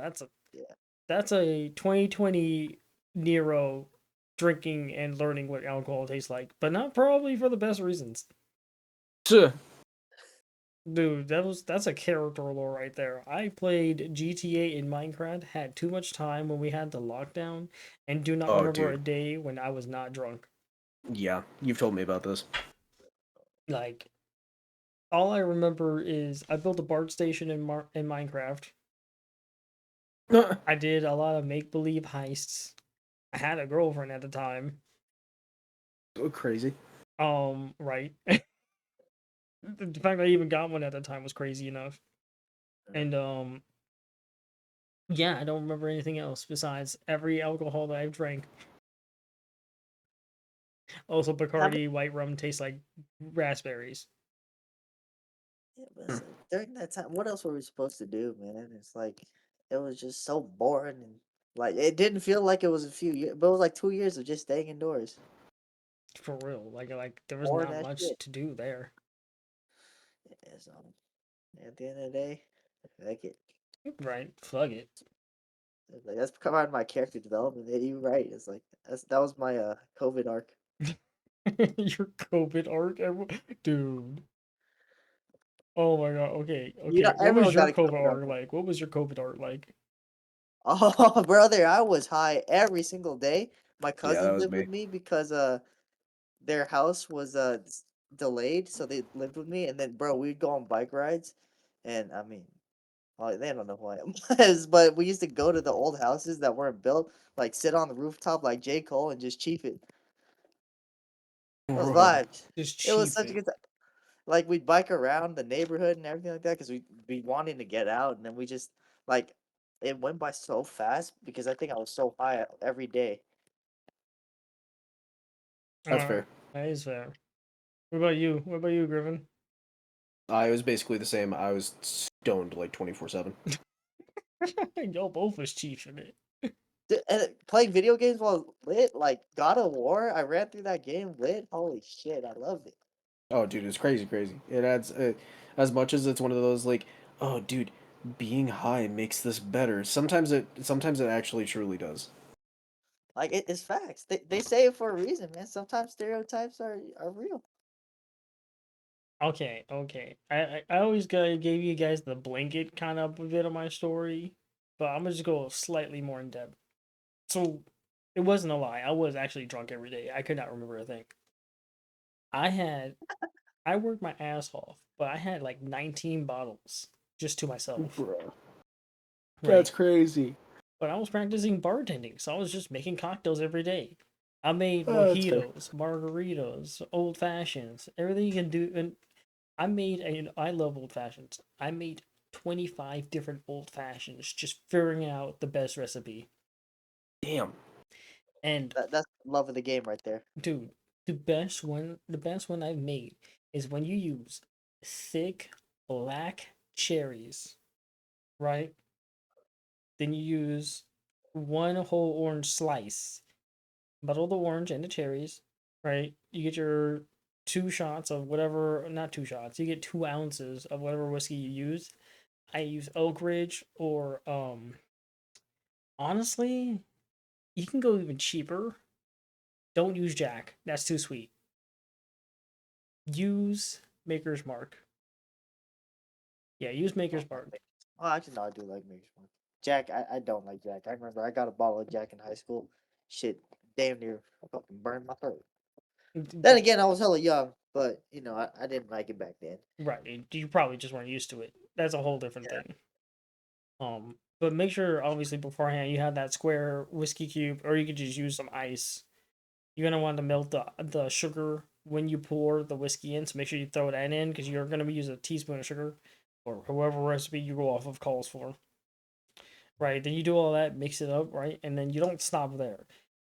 Yeah, That's a 2020 Nero drinking and learning what alcohol tastes like, but not probably for the best reasons. Tuh. Dude, that's a character lore right there. I played GTA in Minecraft, had too much time when we had the lockdown, and do not Oh, remember a dude. day when I was not drunk. Yeah, you've told me about this. Like all I remember is I built a BART station in Minecraft. I did a lot of make believe heists. I had a girlfriend at the time. So crazy. Right. The fact that I even got one at the time was crazy enough. And yeah, I don't remember anything else besides every alcohol that I've drank. Also, yeah, but, Bacardi white rum tastes like raspberries. yeah, but it's like, during that time, what else were we supposed to do, man? It's like it was just so boring and like it didn't feel like it was a few years, but it was like 2 years of just staying indoors. For real. Like there was Boring not as much shit. to do there. Yeah, so at the end of the day, like Right. Fuck it. like that's come out of my character development. Yeah, you're right. It's like that was my COVID arc. Your COVID arc, dude. Oh my god. Okay, You know, okay. What was everyone your got a COVID COVID on arc them. like? What was your COVID arc like? Oh, brother, I was high every single day. My Yeah, that cousins was lived me. with me because their house was delayed, so they lived with me. And then, bro, we'd go on bike rides, and I mean, well, they don't know who I was, but we used to go to the old houses that weren't built, like sit on the rooftop like J. Cole and just chief it. Those Bro. vibes. Just It was chief such a it. good time. Like we'd bike around the neighborhood and everything like that because we'd be wanting to get out, and then we just like it went by so fast because I think I was so high every day. That's Alright, fair. that is fair. What about you? What about you, Griffin? I was basically the same. I was stoned like 24/7. Y'all both was chiefing it. And playing video games while lit, like God of War, I ran through that game lit. Holy shit, I loved it. Oh, dude, it's crazy, crazy. It adds as much as it's one of those like, oh, dude, being high makes this better. Sometimes it actually truly does. Like it's facts. They say it for a reason, man. Sometimes stereotypes are real. Okay, okay. I always gave you guys the blanket kind of bit of my story, but I'm gonna just go slightly more in depth. So it wasn't a lie. I was actually drunk every day. I could not remember a thing. I had I worked my ass off, but I had like 19 bottles just to myself, Bro, right? that's crazy. But I was practicing bartending, so I was just making cocktails every day. I made That's fair. mojitos, margaritas, old fashions, everything you can do. And I love old fashions. I made 25 different old fashions, just figuring out the best recipe. Damn. And That's love of the game right there. dude, the best one I've made is when you use thick black cherries, right? Then you use one whole orange slice, bottle the orange and the cherries, right? You get your 2 shots of whatever, not 2 shots, you get 2 ounces of whatever whiskey you use. I use Oak Ridge or honestly, you can go even cheaper. Don't use Jack. That's too sweet. Use Maker's Mark. Yeah, use Oh, Maker's Mark. oh, actually, no, I do like Maker's Mark. Jack, I don't like Jack. I remember I got a bottle of Jack in high school. Shit, damn near fucking burned my throat. Then again, I was hella young, but I didn't like it back then. Right. You probably just weren't used to it. That's a whole different thing. But make sure obviously beforehand you have that square whiskey cube, or you could just use some ice. You're gonna want to melt the sugar when you pour the whiskey in, so make sure you throw that in because you're gonna be using a teaspoon of sugar, or whoever recipe you go off of calls for. Right. Then you do all that, mix it up, right, and then you don't stop there.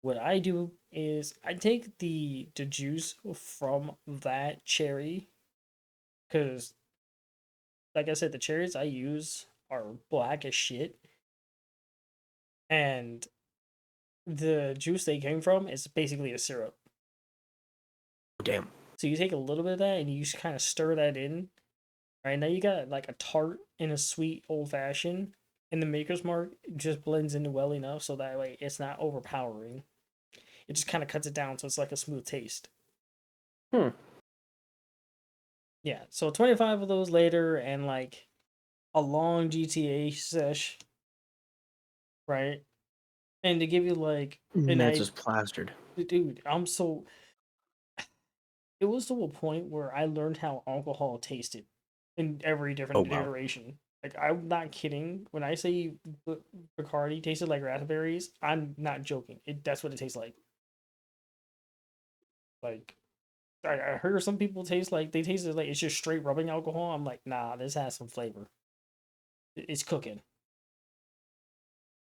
What I do is I take the juice from that cherry, because like I said, the cherries I use are black as shit, and the juice they came from is basically a syrup. Damn. So you take a little bit of that and you just kind of stir that in. Right now you got like a tart and a sweet old fashioned, and the Maker's Mark just blends into well enough so that way it's not overpowering. It just kind of cuts it down so it's like a smooth taste. Hmm. Yeah, so 25 of those later and like a long GTA sesh, right? And to give you like And an that's I just plastered. dude, I'm so it was to a point where I learned how alcohol tasted in every Oh different wow. iteration. Like I'm not kidding when I say Bacardi tasted like raspberries. I'm not joking. That's what it tastes like. Like I heard some people taste like they tasted like it's just straight rubbing alcohol. I'm like, nah, this has some flavor. It's cooking,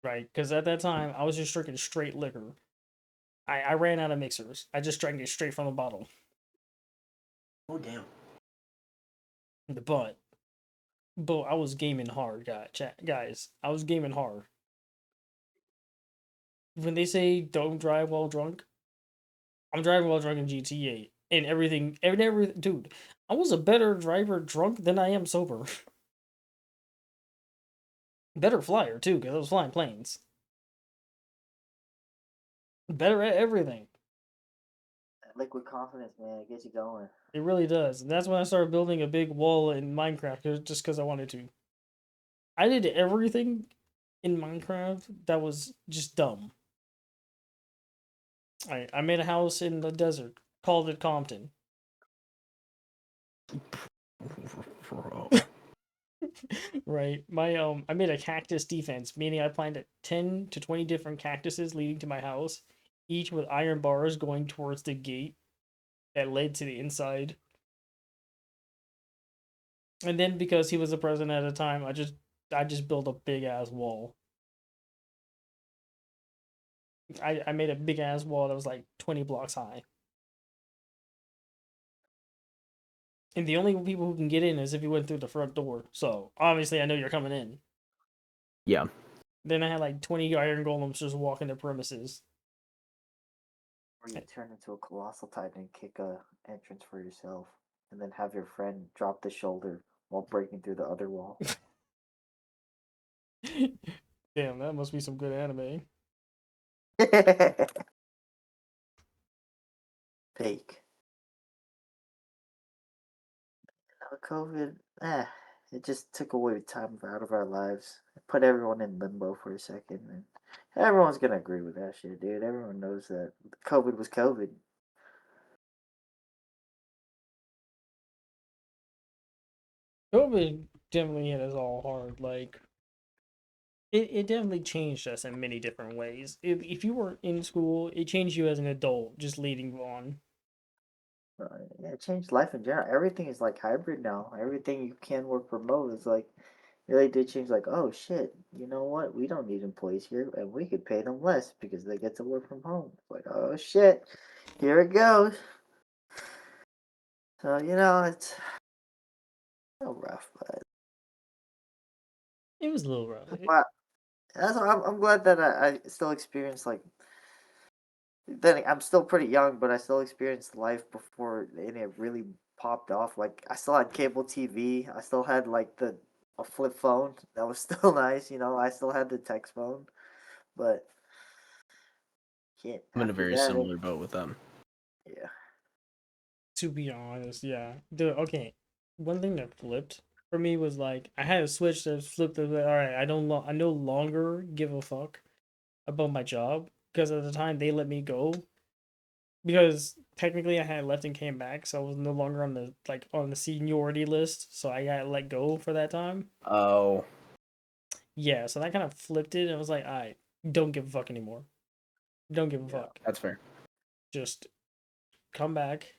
right? Because at that time I was just drinking straight liquor. I ran out of mixers. I just drank it straight from the bottle. Oh damn. But I was gaming hard, guys. I was gaming hard. When they say don't drive while drunk, I'm driving while drunk in GTA and everything. Dude, I was a better driver drunk than I am sober. Better flyer too, because I was flying planes. Better at everything. liquid confidence, man. It gets you going. It really does. And that's when I started building a big wall in Minecraft, just because I wanted to. I did everything in Minecraft that was just dumb. I made a house in the desert, called it Compton. Bro. Right. I made a cactus defense, meaning I planted 10 to 20 different cactuses leading to my house, each with iron bars going towards the gate that led to the inside. And then because he was the president at the time, I just built a big ass wall. I made a big ass wall that was like 20 blocks high. And the only people who can get in is if you went through the front door. So obviously I know you're coming in. Yeah. Then I had like 20 iron golems just walking the premises. Or you turn into a colossal titan and kick a entrance for yourself, and then have your friend drop the shoulder while breaking through the other wall. Damn, that must be some good anime. Fake. COVID, it just took away time out of our lives. It put everyone in limbo for a second, and everyone's gonna agree with that shit, dude. Everyone knows that COVID was COVID. COVID definitely hit us all hard. Like, it definitely changed us in many different ways. If you were in school, it changed you as an adult, just leading on. Yeah, it changed life in general. Everything is like hybrid now. Everything you can work remote is like really did change. Like, oh shit, you know what? We don't need employees here, and we could pay them less because they get to work from home. It's like, oh shit, here it goes. So it's so rough, but It was a little rough. wow, that's I'm glad that I still experienced like. Then I'm still pretty young, but I still experienced life before it really popped off. Like I still had cable TV. I still had like a flip phone that was still nice. I still had the text phone, but yeah, I'm in a after very that, similar boat with them. yeah. To be honest, yeah. Okay, one thing that flipped for me was like I had a switch that flipped. All right, I no longer give a fuck about my job because at the time they let me go because technically I had left and came back, so I was no longer on the seniority list, so I got let go for that time. Oh, Yeah, so that kind of flipped it, and I was like, I don't give a fuck anymore. Don't give a Yeah. fuck. that's fair. Just come back,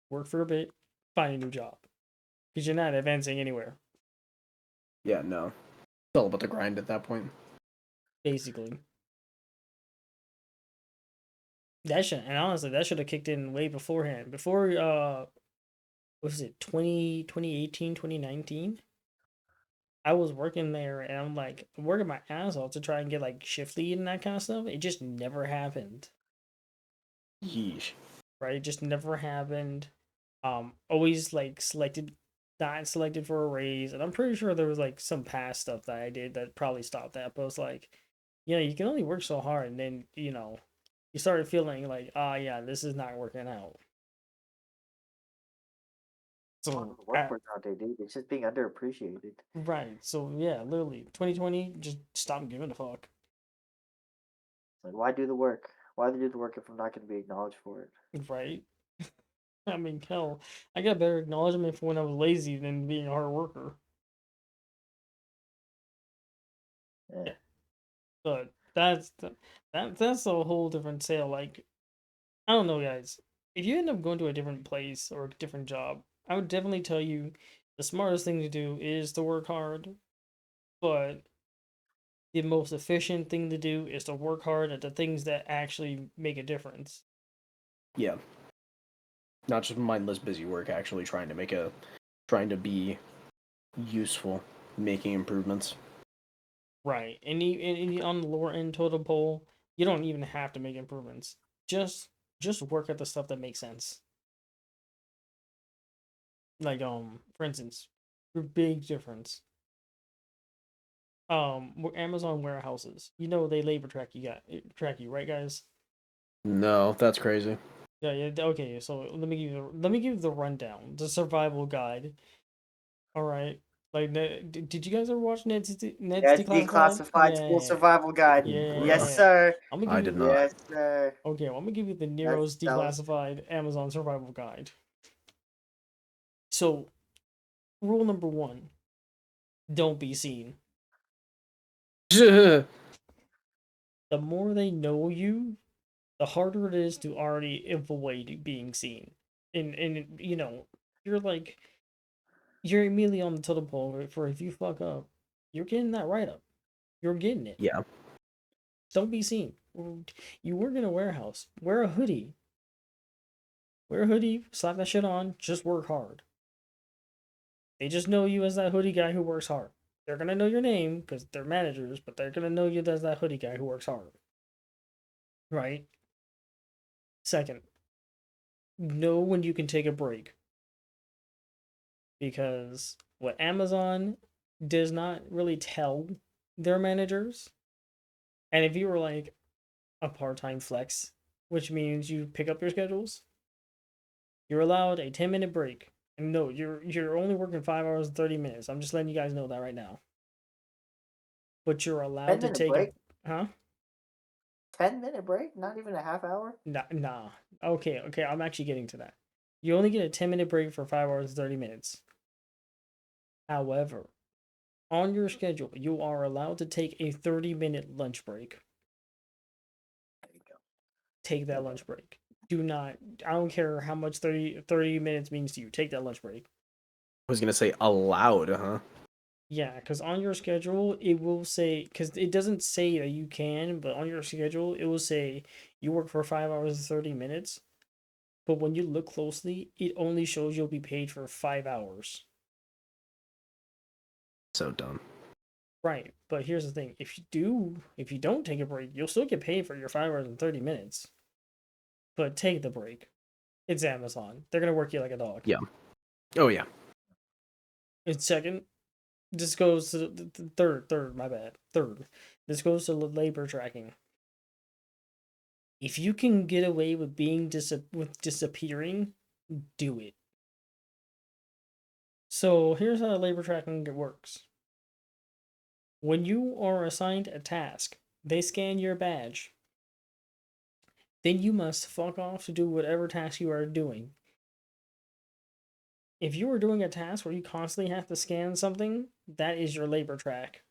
work for a bit, find a new job because you're not advancing anywhere, Yeah, no. It's all about the grind at that point. basically. That should and honestly that should have kicked in way beforehand. Before what was it 2018 2019? I was working there and I'm like working my ass off to try and get like shift lead and that kind of stuff. It just never happened. Yeesh. Right? It just never happened. Always like not selected for a raise. And I'm pretty sure there was like some past stuff that I did that probably stopped that. But it's like, you can only work so hard and then, you started feeling like, yeah, this is not working out. Well, So, the work was nowadays, dude. It's just being underappreciated. right. So, yeah, literally, 2020, just stop giving a fuck. Like, why do the work? Why do the work if I'm not going to be acknowledged for it? Right? I mean, hell, I got better acknowledgement for when I was lazy than being a hard worker. Yeah. Yeah. But that's a whole different tale. Like, I don't know, guys. If you end up going to a different place or a different job, I would definitely tell you the smartest thing to do is to work hard. But the most efficient thing to do is to work hard at the things that actually make a difference. Yeah. Not just mindless busy work, actually trying to be useful, making improvements. Right. And on the lower end total pole, you don't even have to make improvements. Just just work at the stuff that makes sense. Like for instance, big difference. Amazon warehouses. They labor track you right, guys? No, that's crazy. Yeah, yeah. Okay, so let me give you the rundown, the survival guide. All right. Like, did you guys ever watch Ned's Yeah, it's Declassified? declassified school Yeah, survival guide. Yes, Bruh. yeah. sir. I'm gonna I give did you. not. Yes, sir. Okay, well, I'm gonna give you the That's Nero's that was Declassified Amazon survival guide. So, rule number one: don't be seen. The more they know you, the harder it is to already avoid being seen. And you're like you're immediately on the totem pole for if you fuck up, you're getting that write up. You're getting it. Yeah. Don't be seen. You work in a warehouse. Wear a hoodie. Wear a hoodie. Slap that shit on. Just work hard. They just know you as that hoodie guy who works hard. They're gonna know your name because they're managers, but they're gonna know you as that hoodie guy who works hard. Right? Second, know when you can take a break. Because what Amazon does not really tell their managers, and if you were like a part-time flex, which means you pick up your schedules, you're allowed a 10-minute break. And no, you're only working 5 hours and 30 minutes. I'm just letting you guys know that right now. But you're allowed to 10 minute take a break. huh? 10-minute break. Not even a half hour. Nah. Okay, I'm actually getting to that. You only get a 10-minute break for 5 hours and 30 minutes. However, on your schedule, you are allowed to take a 30-minute lunch break. There you go. Take that lunch break. Do not, I don't care how much 30 minutes means to you. Take that lunch break. I was gonna say allowed, huh? Yeah, because on your schedule, it will say, because it doesn't say that you can, but on your schedule, it will say you work for 5 hours and 30 minutes. But when you look closely, it only shows you'll be paid for 5 hours. So dumb. Right. But here's the thing. If you don't take a break, you'll still get paid for your 5 hours and 30 minutes. But take the break. It's Amazon. They're gonna work you like a dog. Yeah. Oh yeah. And second, this goes to the third, my bad. Third. This goes to labor tracking. If you can get away with disappearing, do it. So here's how labor tracking works. When you are assigned a task, they scan your badge. Then you must fuck off to do whatever task you are doing. If you are doing a task where you constantly have to scan something, that is your labor track.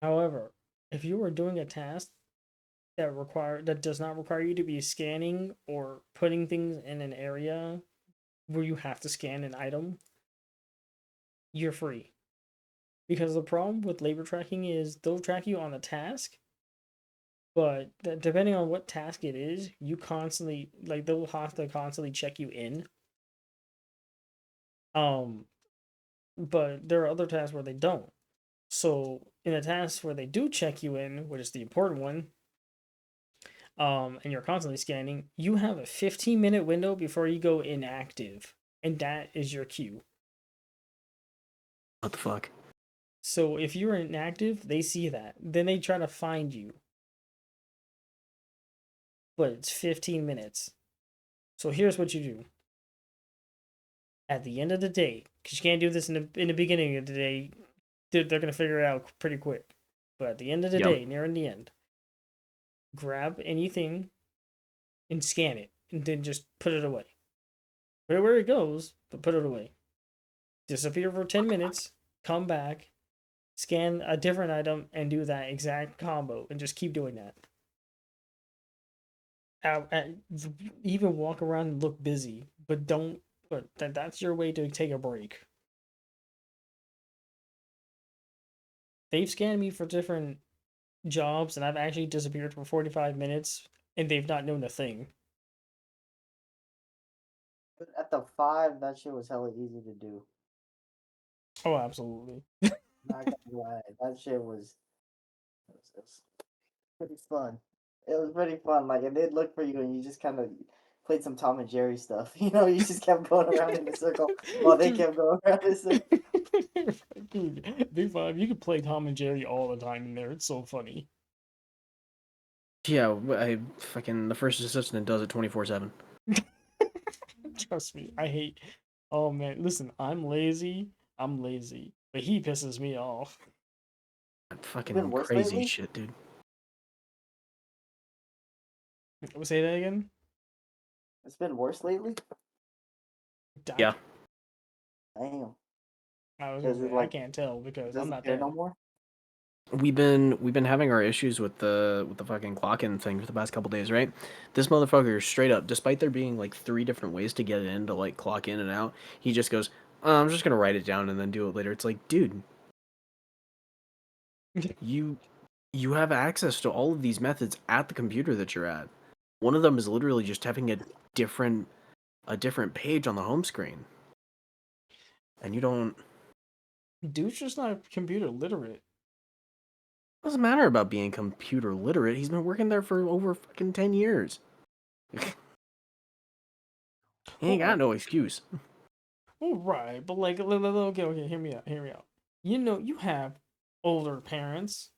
However, if you are doing a task that does not require you to be scanning or putting things in an area where you have to scan an item, you're free. Because the problem with labor tracking is they'll track you on a task, but depending on what task it is, you constantly like they'll have to constantly check you in. Um, but there are other tasks where they don't. So in a task where they do check you in, which is the important one, and you're constantly scanning, you have a 15-minute window before you go inactive, and that is your queue. What the fuck? So if you're inactive, they see that. Then they try to find you. But it's 15 minutes. So here's what you do. At the end of the day, because you can't do this in the beginning of the day, they're going to figure it out pretty quick. But at the end of the Yep. day, near in the end, grab anything and scan it, and then just put it away. Put it where it goes, but put it away. Disappear for 10 minutes, come back, scan a different item, and do that exact combo, and just keep doing that. Even walk around and look busy, but don't. But that's your way to take a break. They've scanned me for different jobs, and I've actually disappeared for 45 minutes, and they've not known a thing. But at the 5, that shit was hella easy to do. Oh, absolutely. Not gonna lie, that shit was pretty fun. It was pretty fun. Like, and they'd look for you, and you just kind of played some Tom and Jerry stuff. You know, you just kept going around in a circle while they Dude. kept going around in a circle. Dude, Big Five, you could play Tom and Jerry all the time in there. It's so funny. Yeah, I fucking the first assistant does it 24/7. Trust me, I hate. Oh man, listen, I'm lazy. I'm lazy, but he pisses me off. It's been Fucking worse crazy lately. shit, dude. Say that again. It's been worse lately. I, Yeah. Damn. I was gonna Does it say I like can't tell because I'm doesn't not care no there. more? We've been having our issues with the fucking clock-in thing for the past couple days, right? This motherfucker straight up, despite there being like 3 different ways to get it in to like clock in and out, he just goes, I'm just gonna write it down and then do it later. It's like, dude, you you have access to all of these methods at the computer that you're at. One of them is literally just having different a different page on the home screen. And you don't Dude's just not computer literate. doesn't matter about being computer literate. He's been working there for over fucking 10 years. He ain't got Oh, no excuse. oh, right, but like, okay, okay, hear me out, hear me out. You know, you have older parents.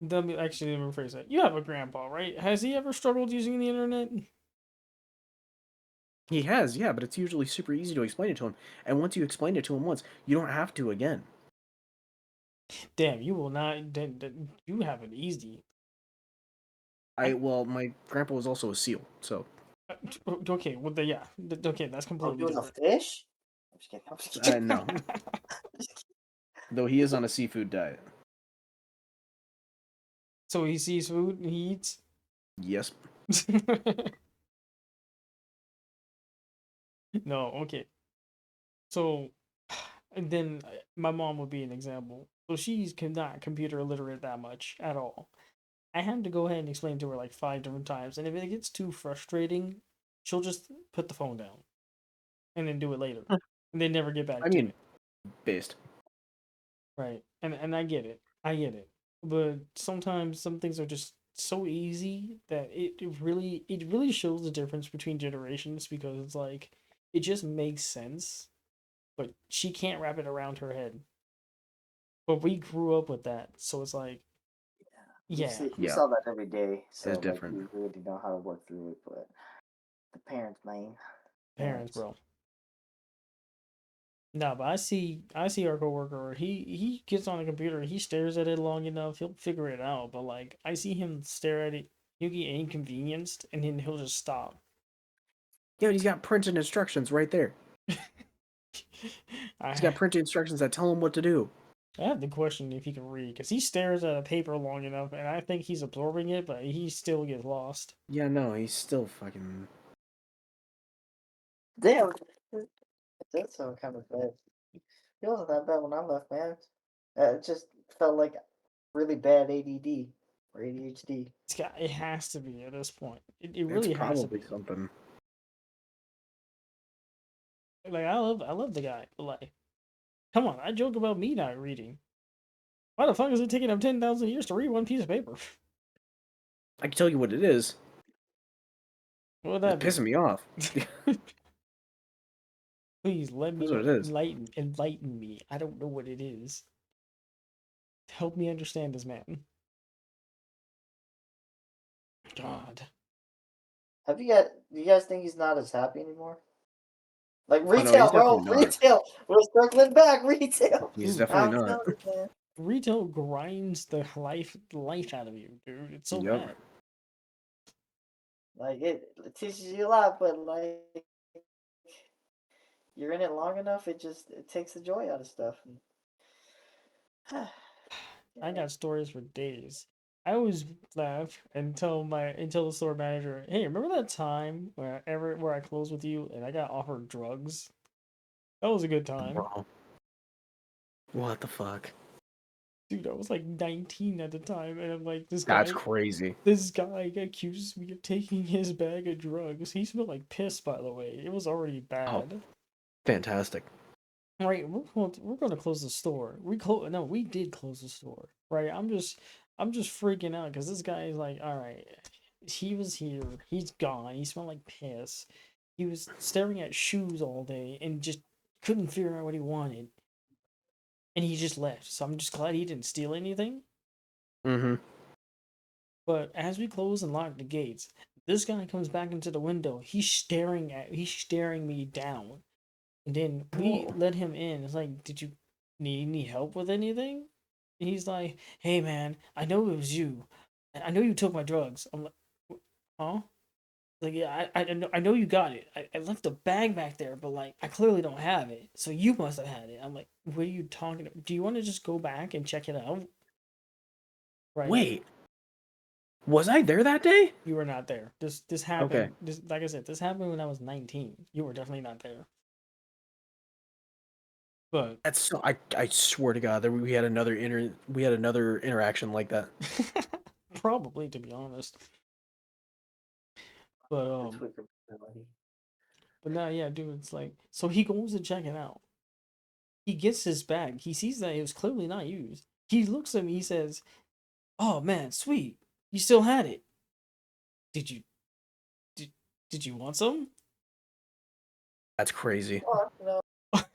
Actually, let me rephrase that. You have a grandpa, right? Has he ever struggled using the internet? He has, yeah, but it's usually super easy to explain it to him. And once you explain it to him once, you don't have to again. Damn, you will not. You have it easy. I Well, my grandpa was also a SEAL, so okay. Well, yeah. Okay, that's Oh, he completely was a different. fish. I'm just kidding. I'm just kidding. no. Though he is on a seafood diet. So he sees food and he eats. Yes. No, okay. So, and then my mom would be an example. So she's not computer illiterate that much at all. I had to go ahead and explain to her like 5 different times, and if it gets too frustrating, she'll just put the phone down and then do it later, and they never get back I to mean, it. based. Right. And I get it. I get it. But sometimes some things are just so easy that it really shows the difference between generations because it's like it just makes sense, but she can't wrap it around her head. But we grew up with that, so it's like, You yeah, see, you Yeah, saw that every day, it's so like different. you really know how to work through it. But the parents, man, parents, parents. bro. No, but I see our coworker. He gets on a computer. He stares at it long enough. He'll figure it out. But like I see him stare at it, he'll get inconvenienced, and then he'll just stop. Yeah, he's got printed instructions right there. He's I got printed instructions that tell him what to do. I have to question if he can read because he stares at a paper long enough, and I think he's absorbing it, but he still gets lost. Yeah, no, he's still fucking. Damn, it does sound kind of bad. It wasn't that bad when I left, man. It just felt like really bad ADD or ADHD. It has to be at this point. It It's really has to probably be. something. Like I love the guy, but like, come on, I joke about me not reading. Why the fuck is it taking him 10,000 years to read one piece of paper? I can tell you what it is. What would It's that be? pissing me off. Please let me That's what know. it is. Enlighten me. I don't know what it is. Help me understand this man. God. Do you guys think he's not as happy anymore? Like Oh no, he's retail, bro, definitely not. retail. We're circling back, retail. He's Dude, definitely I'm not. telling you, man. retail grinds the life out of you, dude. It's so Yep. bad. Like it teaches you a lot, but like you're in it long enough, it takes the joy out of stuff. I Yeah. got stories for days. I always laugh until the store manager, hey, remember that time where I closed with you and I got offered drugs? That was a good time. Bro. What the fuck? Dude, I was like 19 at the time, and I'm like, this That's guy crazy. This guy accuses me of taking his bag of drugs. He smelled like piss, by the way. It was already Oh, bad. fantastic. Right, we're going to close the store. No, we did close the store. Right, I'm just freaking out because this guy is like, all right, he was here, he's gone. He smelled like piss. He was staring at shoes all day and just couldn't figure out what he wanted, and he just left. So I'm just glad he didn't steal anything. Mm-hmm. But as we close and lock the gates, this guy comes back into the window. He's staring me down. And then we Whoa. let him in. It's like, did you need any help with anything? And he's like, hey man, I know it was you. And I know you took my drugs. I'm like, huh? Like, yeah, I know you got it. I left a bag back there, but like, I clearly don't have it. So you must have had it. I'm like, what are you talking about? Do you want to just go back and check it out? Right? Wait, was I there that day? You were not there. This Okay. happened. This, like I said, this happened when I was 19. You were definitely not there. But That's so. I swear to God, that we had another interaction like that. probably, to be honest. But The Twitter personality. but now, yeah, dude, it's like, so he goes to check it out. He gets his bag. He sees that it was clearly not used. He looks at me. He says, "Oh man, sweet, you still had it. Did you did, did you want some?" That's crazy. Oh, no.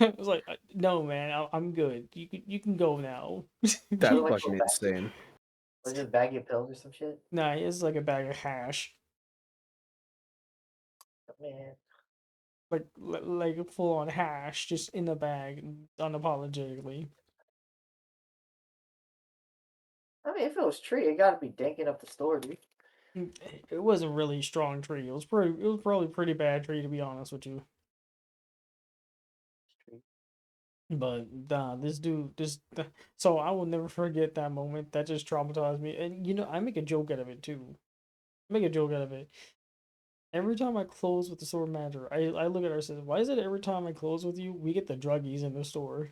I was like, "No, man, I'm good. You can go now." That's Like fucking insane. was it a bag of pills or some shit? Nah, it's like a bag of hash, Man. like full on hash, just in the bag, unapologetically. I mean, if it was tree, it gotta be danking up the store, dude. It was a really strong tree. It was probably a pretty bad tree, to be honest with you. Tree. But so I will never forget that moment. That just traumatized me. And I make a joke out of it too. I make a joke out of it. Every time I close with the store manager, I look at her and say, why is it every time I close with you, we get the druggies in the store?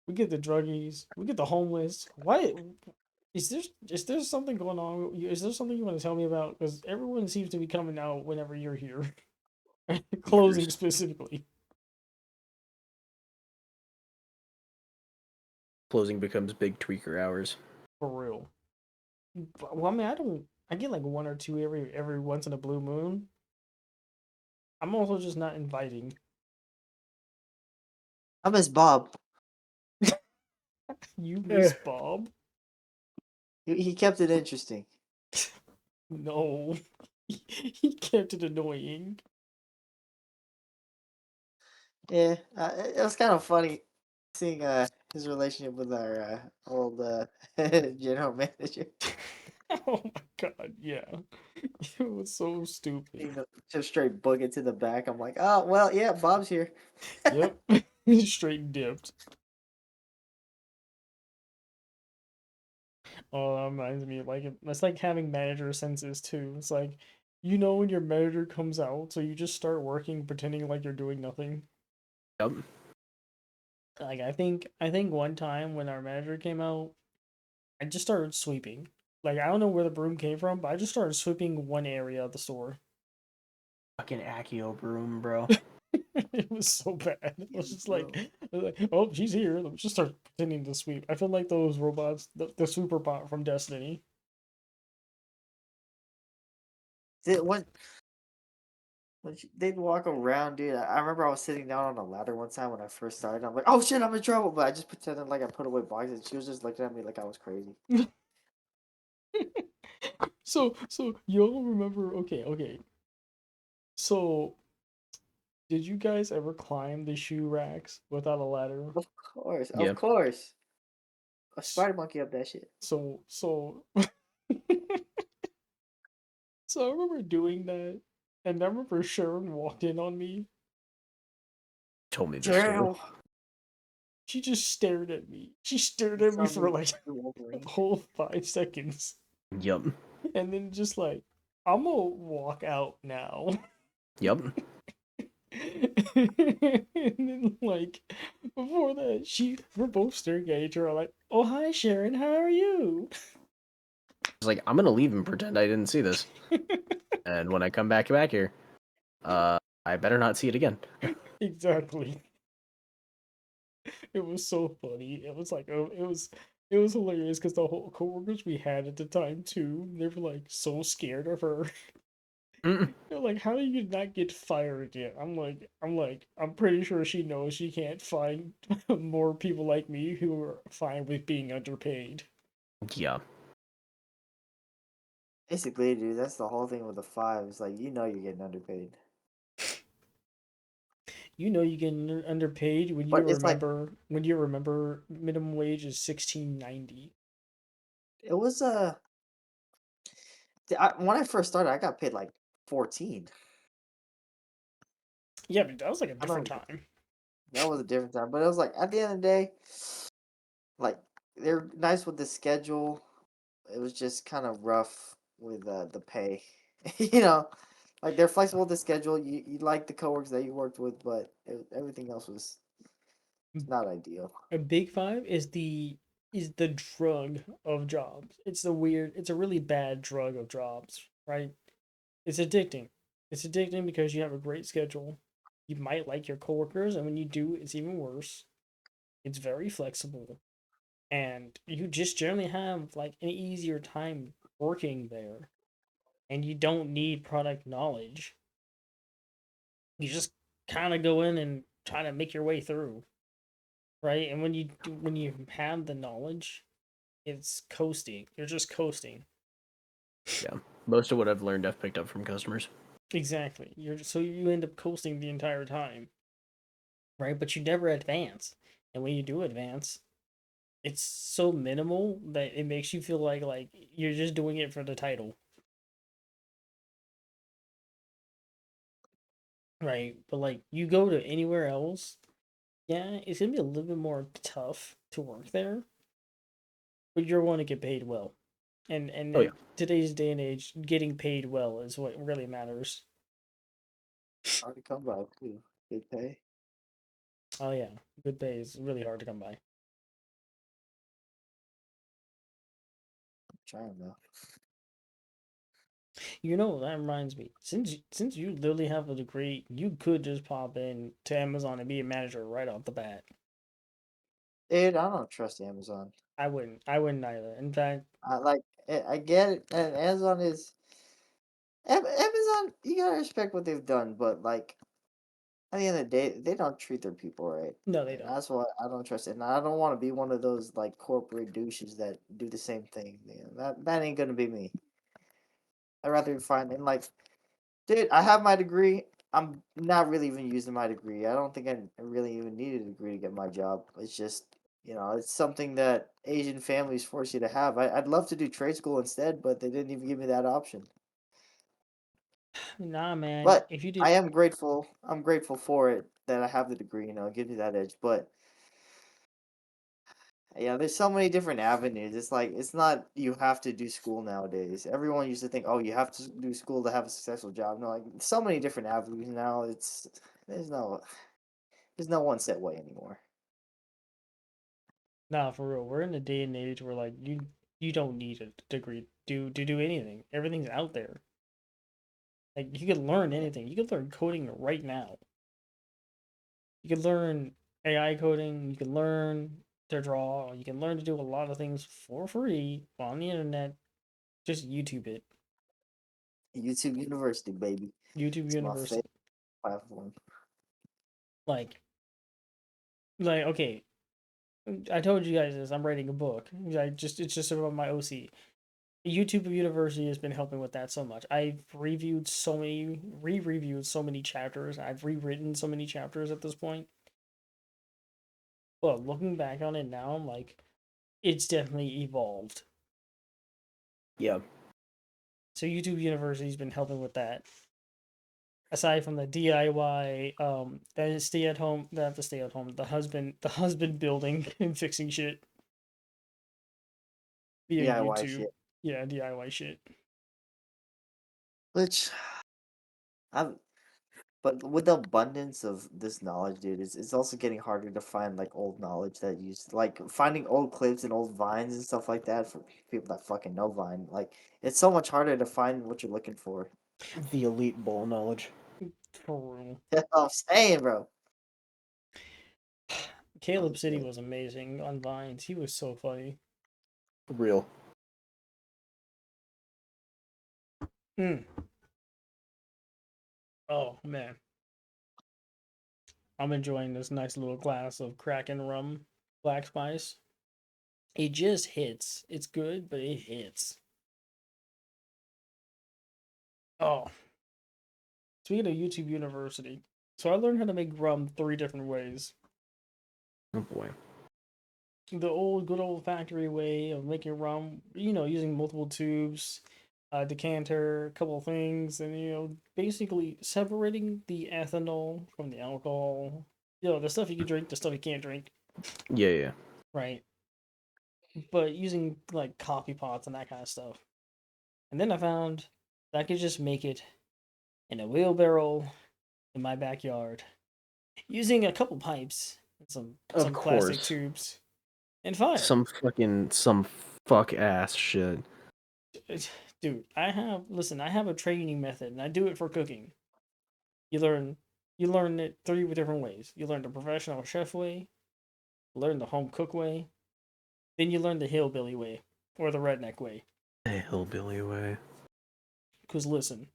We get the druggies, we get the homeless. Why is there something going on? Is there something you want to tell me about? Because everyone seems to be coming out whenever you're here. Closing Tweakers. specifically. Closing becomes big tweaker hours. For real. Well, I mean, I get like one or two every once in a blue moon. I'm also just not inviting. I miss Bob. You Eh. miss Bob? He kept it interesting. No. He kept it annoying. Yeah, it was kind of funny seeing his relationship with our old general manager. Oh my god, yeah. It was so stupid. Seeing them just straight book it to the back. I'm like, oh well, yeah, Bob's here. Yep. Straight dipped. Oh, that reminds me, like it's like having manager senses too. It's like when your manager comes out, so you just start working pretending like you're doing nothing. Yep. Like I think one time when our manager came out, I just started sweeping. Like I don't know where the broom came from, but I just started sweeping one area of the store. Fucking Accio broom, bro. It was so bad. It was just Bro. like, oh, she's here. Let me just start pretending to sweep. I feel like those robots, the super bot from Destiny. They'd walk around, dude. I remember I was sitting down on a ladder one time when I first started. I'm like, oh shit, I'm in trouble. But I just pretended like I put away boxes. She was just looking at me like I was crazy. So you all remember? Okay. So did you guys ever climb the shoe racks without a ladder? Of Yeah. course. A S- spider monkey up that shit. So so I remember doing that, and I remember Sharon walked in on me. Told me this story. Damn. She just stared at me. She stared You at me saw for me like do a Wolverine. whole 5 seconds, Yup. and then just like, I'm gonna walk out now. Yup. And then like before that, we're both staring at each other like, "Oh hi Sharon, how are you?" It's like, I'm gonna leave and pretend I didn't see this. And when I come back here, I better not see it again. Exactly. It was so funny. It was like, oh, it was hilarious because the whole coworkers we had at the time too, they were like so scared of her. Mm. They're like, how do you not get fired yet? I'm pretty sure she knows she can't find more people like me who are fine with being underpaid. Yeah. Basically, dude, that's the whole thing with the 5. It's like you're getting underpaid. You know you get underpaid But it's like when you remember minimum wage is $16.90. it was when I first started, I got paid like 14. Yeah, but that was like a I different don't. time. That was a different time, but it was like at the end of the day, like they're nice with the schedule. It was just kind of rough with the pay. you know, like they're flexible with the schedule. You like the coworkers that you worked with, but everything else was not ideal. A big five is the drug of jobs. It's a really bad drug of jobs, right? It's addicting. It's addicting because you have a great schedule. You might like your coworkers, and when you do, it's even worse. It's very flexible, and you just generally have like an easier time working there, and you don't need product knowledge. You just kind of go in and try to make your way through, right? And when you have the knowledge, it's coasting. You're just coasting. Yeah. Most of what I've learned, I've picked up from customers. Exactly. So you end up coasting the entire time, right? But you never advance. And when you do advance, it's so minimal that it makes you feel like you're just doing it for the title, right? But like you go to anywhere else, yeah, it's gonna be a little bit more tough to work there, but you're going to get paid well. And Oh yeah. in today's day and age, getting paid well is what really matters. Hard to come by too. Good pay. Oh yeah, good pay is really hard to come by. I'm trying though. You know, that reminds me. Since you literally have a degree, you could just pop in to Amazon and be a manager right off the bat. Dude, I don't trust Amazon. I wouldn't. I wouldn't either. In fact, I get it, and Amazon is Amazon. You gotta respect what they've done, but like at the end of the day, they don't treat their people right, no, they and don't. that's why I don't trust it. And I don't want to be one of those like corporate douches that do the same thing. That ain't gonna be me. I'd rather find and like, dude, I have my degree. I'm not really even using my degree. I don't think I really even need a degree to get my job. It's just, it's something that Asian families force you to have. I'd love to do trade school instead, but they didn't even give me that option. Nah, man. But If you I did, am grateful. I'm grateful for it that I have the degree. It gives me that edge. But yeah, there's so many different avenues. It's like it's not you have to do school nowadays. Everyone used to think, oh, you have to do school to have a successful job. No, like so many different avenues now. There's no there's no one set way anymore. nah, for real, we're in a day and age where like you don't need a degree to do anything. Everything's out there. Like you could learn Yeah. anything. You could learn coding right now. You could learn AI coding. You can learn to draw. You can learn to do a lot of things for free on the internet. Just YouTube it. YouTube University, baby. YouTube It's my favorite University. platform. Like, okay, I told you guys this. I'm writing a book. It's just about my OC. YouTube University has been helping with that so much. I've reviewed so many, re-reviewed so many chapters. I've rewritten so many chapters at this point. But looking back on it now, I'm like, it's definitely evolved. Yeah. So YouTube University's been helping with that. Aside from the DIY, the stay at home, not the stay at home, the husband building and fixing shit via DIY YouTube. shit. Yeah, DIY shit. Which I'm but with the abundance of this knowledge, dude, it's also getting harder to find like old knowledge that used like finding old clips and old vines and stuff like that for people that fucking know Vine. Like it's so much harder to find what you're looking for. The elite bowl knowledge. For real. That's what I'm saying, bro. Caleb City Honestly. was amazing on Vines. He was so funny. Real. Mm. Oh man, I'm enjoying this nice little glass of Kraken rum, black spice. It just hits. It's good, but it hits. Oh, speaking of YouTube University, so I learned how to make rum 3 different ways. Oh boy. The good old factory way of making rum, using multiple tubes, a decanter, a couple of things, and basically separating the ethanol from the alcohol. The stuff you can drink, the stuff you can't drink, Yeah, yeah. right? But using like coffee pots and that kind of stuff. And then I found that I could just make it in a wheelbarrow in my backyard using a couple pipes and Of some plastic course. tubes and fire. Some fuck ass shit. Dude, I have a training method and I do it for cooking. You learn you learn it 3 different ways. You learn the professional chef way, learn the home cook way, then you learn the hillbilly way or the redneck way. A hillbilly way. Cuz listen,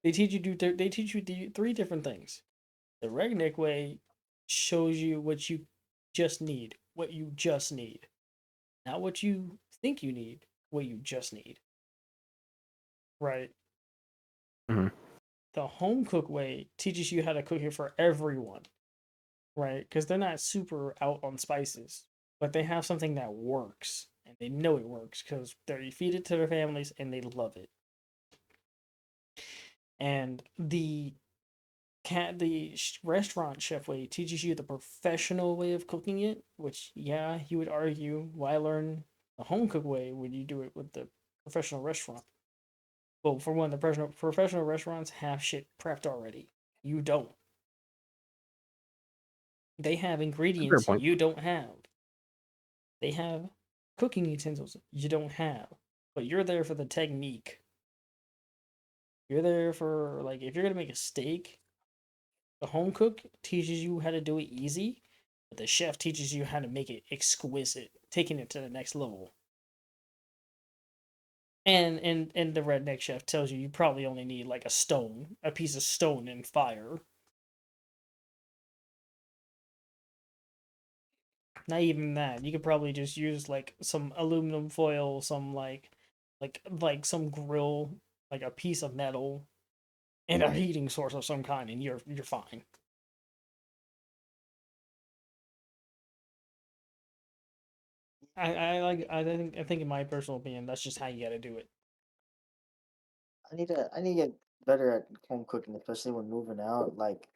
they teach you 3 different things. The redneck way shows you what you just need, what you just need. Not what you think you need, what you just need. Right? Mhm. The home cook way teaches you how to cook it for everyone, right? Because they're not super out on spices, but they have something that works and they know it works because they feed it to their families and they love it. And the restaurant chef way teaches you the professional way of cooking it, which yeah, you would argue why learn the home cook way when you do it with the professional restaurant. Well, for one, the professional restaurants have shit prepped already. You don't. They have Fair ingredients point. you don't have. They have cooking utensils you don't have. But you're there for the technique. You're there for, like, if you're gonna make a steak, the home cook teaches you how to do it easy, but the chef teaches you how to make it exquisite, taking it to the next level. And the redneck chef tells you probably only need like a piece of stone and fire. Not even that. You could probably just use like some aluminum foil, some like some grill, like a piece of metal, and a heating source of some kind, and you're fine. I think in my personal opinion, that's just how you got to do it. I need to get better at home cooking, especially when moving out. Like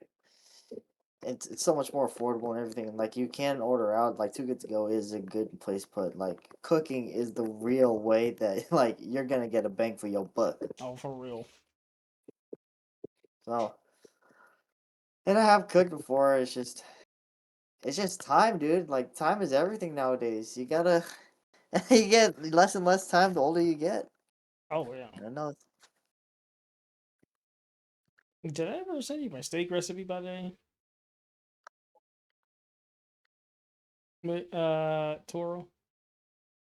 it's so much more affordable and everything. And like you can order out. Like Too Good to Go is a good place, but like cooking is the real way that like you're gonna get a bang for your buck. Oh, for real. So, and I have cooked before. It's just time, dude. Like time is everything nowadays. You gotta you get less and less time the older you get. Oh yeah. I know. Did I ever send you my steak recipe by the way? Toro.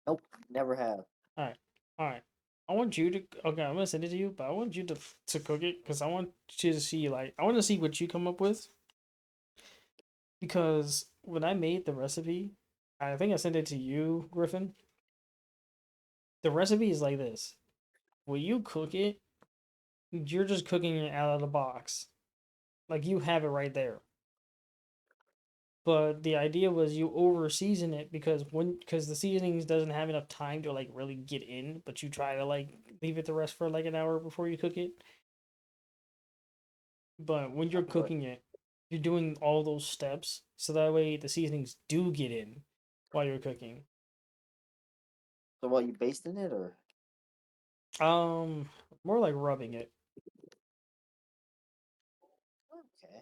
Nope, never have. All right, all right. I want you to. Okay, I'm gonna send it to you, but I want you to cook it because I want you to see like I want to see what you come up with because when I made the recipe, I think I sent it to you, Griffin. The recipe is like this. When you cook it, you're just cooking it out of the box. Like you have it right there. But the idea was you over season it because the seasonings doesn't have enough time to like really get in, but you try to like leave it to rest for like an hour before you cook it. But when you're But cooking it, you're doing all those steps so that way the seasonings do get in while you're cooking. so what you based in it or Um, More like rubbing it. okay?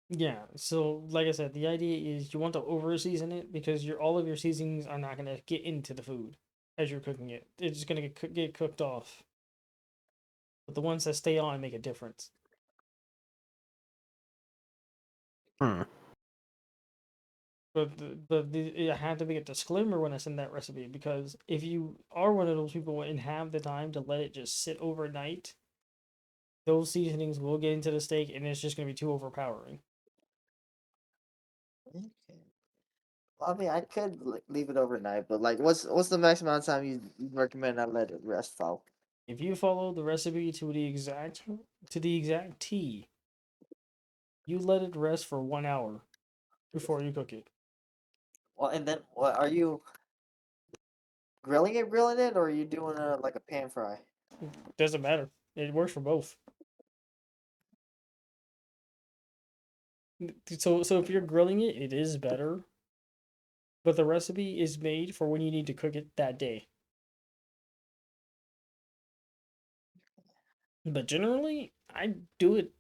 Yeah. So like I said, the idea is you want to over season it because your all of your seasonings are not gonna get into the food as you're cooking it. It's just gonna get cooked off. But the ones that stay on make a difference. Hmm. I had to make a disclaimer when I send that recipe because if you are one of those people and have the time to let it just sit overnight, those seasonings will get into the steak and it's just going to be too overpowering. Okay. I mean, I could leave it overnight, but like, what's the max amount of time you recommend I let it rest for? If you follow the recipe to the exact T, you let it rest for 1 hour before you cook it. Well, and then what are you grilling it, or are you doing a like a pan fry? Doesn't matter. It works for both. So if you're grilling it, it is better. But the recipe is made for when you need to cook it that day. But generally, I do it.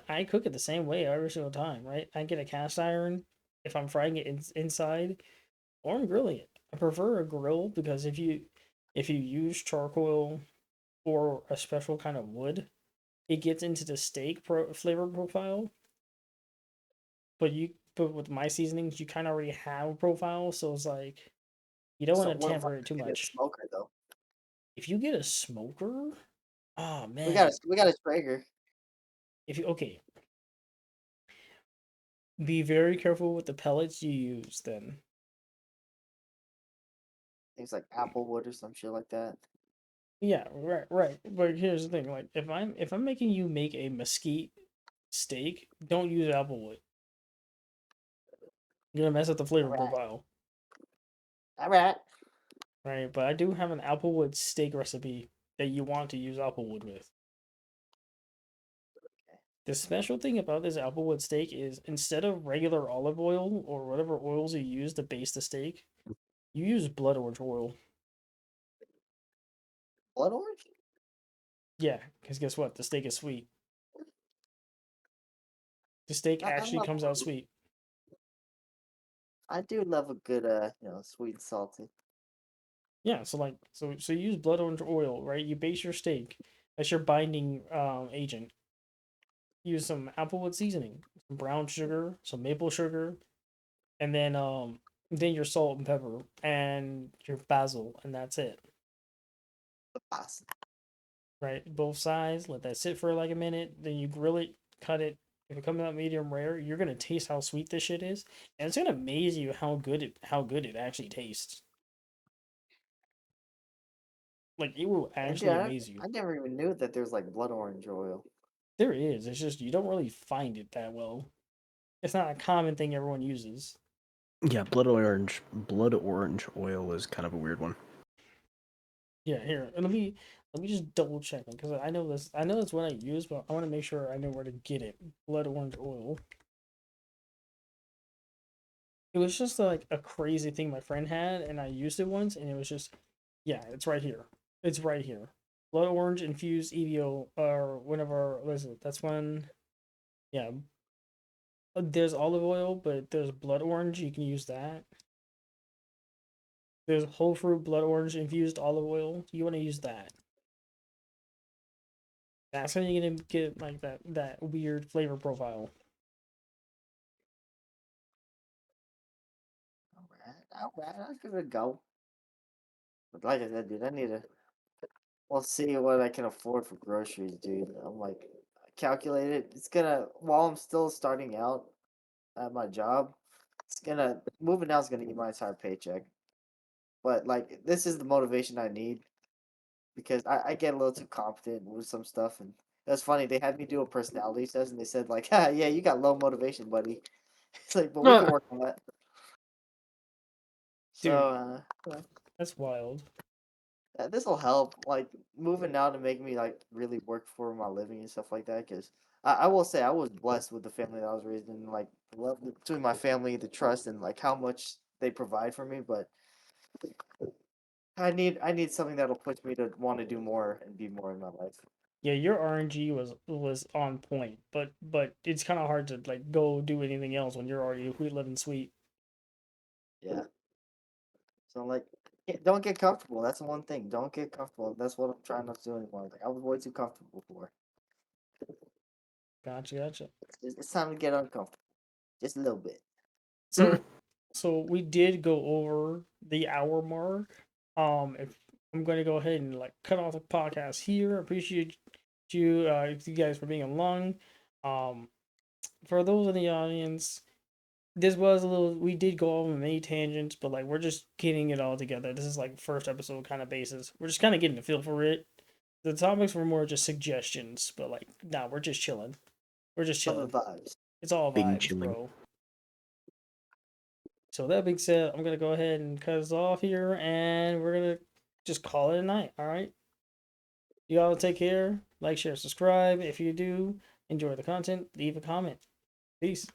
I cook it the same way every single time, right? I get a cast iron if I'm frying it inside, or I'm grilling it. I prefer a grill because if you use charcoal or a special kind of wood, it gets into the flavor profile. But with my seasonings, you kind of already have a profile, so it's like you don't So want to what if I tamper it too get a much. smoker though? If you get a smoker, oh We got a man, we got a Traeger. if you okay, be very careful with the pellets you use. Then Things like Applewood or some shit like that. yeah, right. But here's the thing: like if I'm making you make a mesquite steak, don't use applewood. You're gonna mess up the All flavor right, profile, all right. right? But I do have an applewood steak recipe that you want to use applewood with. The special thing about this applewood steak is instead of regular olive oil or whatever oils you use to baste the steak, you use blood orange oil. Blood orange? Yeah, because guess what? The steak is sweet. The steak I actually love. comes out sweet. I do love a good sweet and salty. Yeah, so you use blood orange oil, right? You base your steak. That's your binding agent. Use some applewood seasoning, some brown sugar, some maple sugar, and then your salt and pepper and your basil, and that's it. The pasta. Right? Both sides, let that sit for like a minute, then you grill it, cut it. If it comes out medium rare, you're gonna taste how sweet this shit is, and it's gonna amaze you how good it actually tastes. Like it will And dude, actually amaze you. I never even knew that there's like blood orange oil. There is. It's just you don't really find it that well. It's not a common thing everyone uses. Yeah, blood orange oil is kind of a weird one. Yeah, here. Let me just double check because I know this. I know it's what I use, but I want to make sure I know where to get it. Blood orange oil. It was just like a crazy thing my friend had, and I used it once, and it was just, yeah, it's right here. It's right here. Blood orange infused EVO, or whatever. What is it? That's one. Yeah. There's olive oil, but there's blood orange. You can use that. There's whole fruit blood orange infused olive oil. You want to use that. That's how you're gonna get like that weird flavor profile. All right, I'll give it a go. But like I said, dude, I need to. We'll see what I can afford for groceries, dude. I'm like, I calculate it. It's gonna while I'm still starting out at my job. It's gonna moving out is gonna eat my entire paycheck. But like, this is the motivation I need because I get a little too confident with some stuff, and that's funny. They had me do a personality test, and they said like, "Ha, yeah, you got low motivation, buddy." It's like, but we can Uh, work on that. Dude, So that's wild. this will help, like moving out and making me like really work for my living and stuff like that. Because I will say I was blessed with the family that I was raised in, like the love between my family, the trust, and like how much they provide for me. But I need something that'll push me to want to do more and be more in my life. Yeah, your RNG was on point, but it's kind of hard to like go do anything else when you're already living sweet. Yeah. So I'm like, don't get comfortable. That's the one thing. Don't get comfortable. That's what I'm trying not to do anymore. Like I was way too comfortable before. Gotcha. It's time to get uncomfortable, just a little bit. mm, So we did go over the hour mark. If I'm going to go ahead and like cut off the podcast here. Appreciate you guys for being along. Um, for those in the audience, this was a little. We did go on many tangents, but like we're just getting it all together. This is like first episode kind of basis. We're just kind of getting a feel for it. The topics were more just suggestions, but like, nah, we're just chilling. We're just Other chilling. vibes. It's all Being vibes, chilling. bro. So that being said, I'm gonna go ahead and cut us off here, and we're gonna just call it a night. All right. You all take care. Like, share, subscribe. If you do enjoy the content, leave a comment. Peace.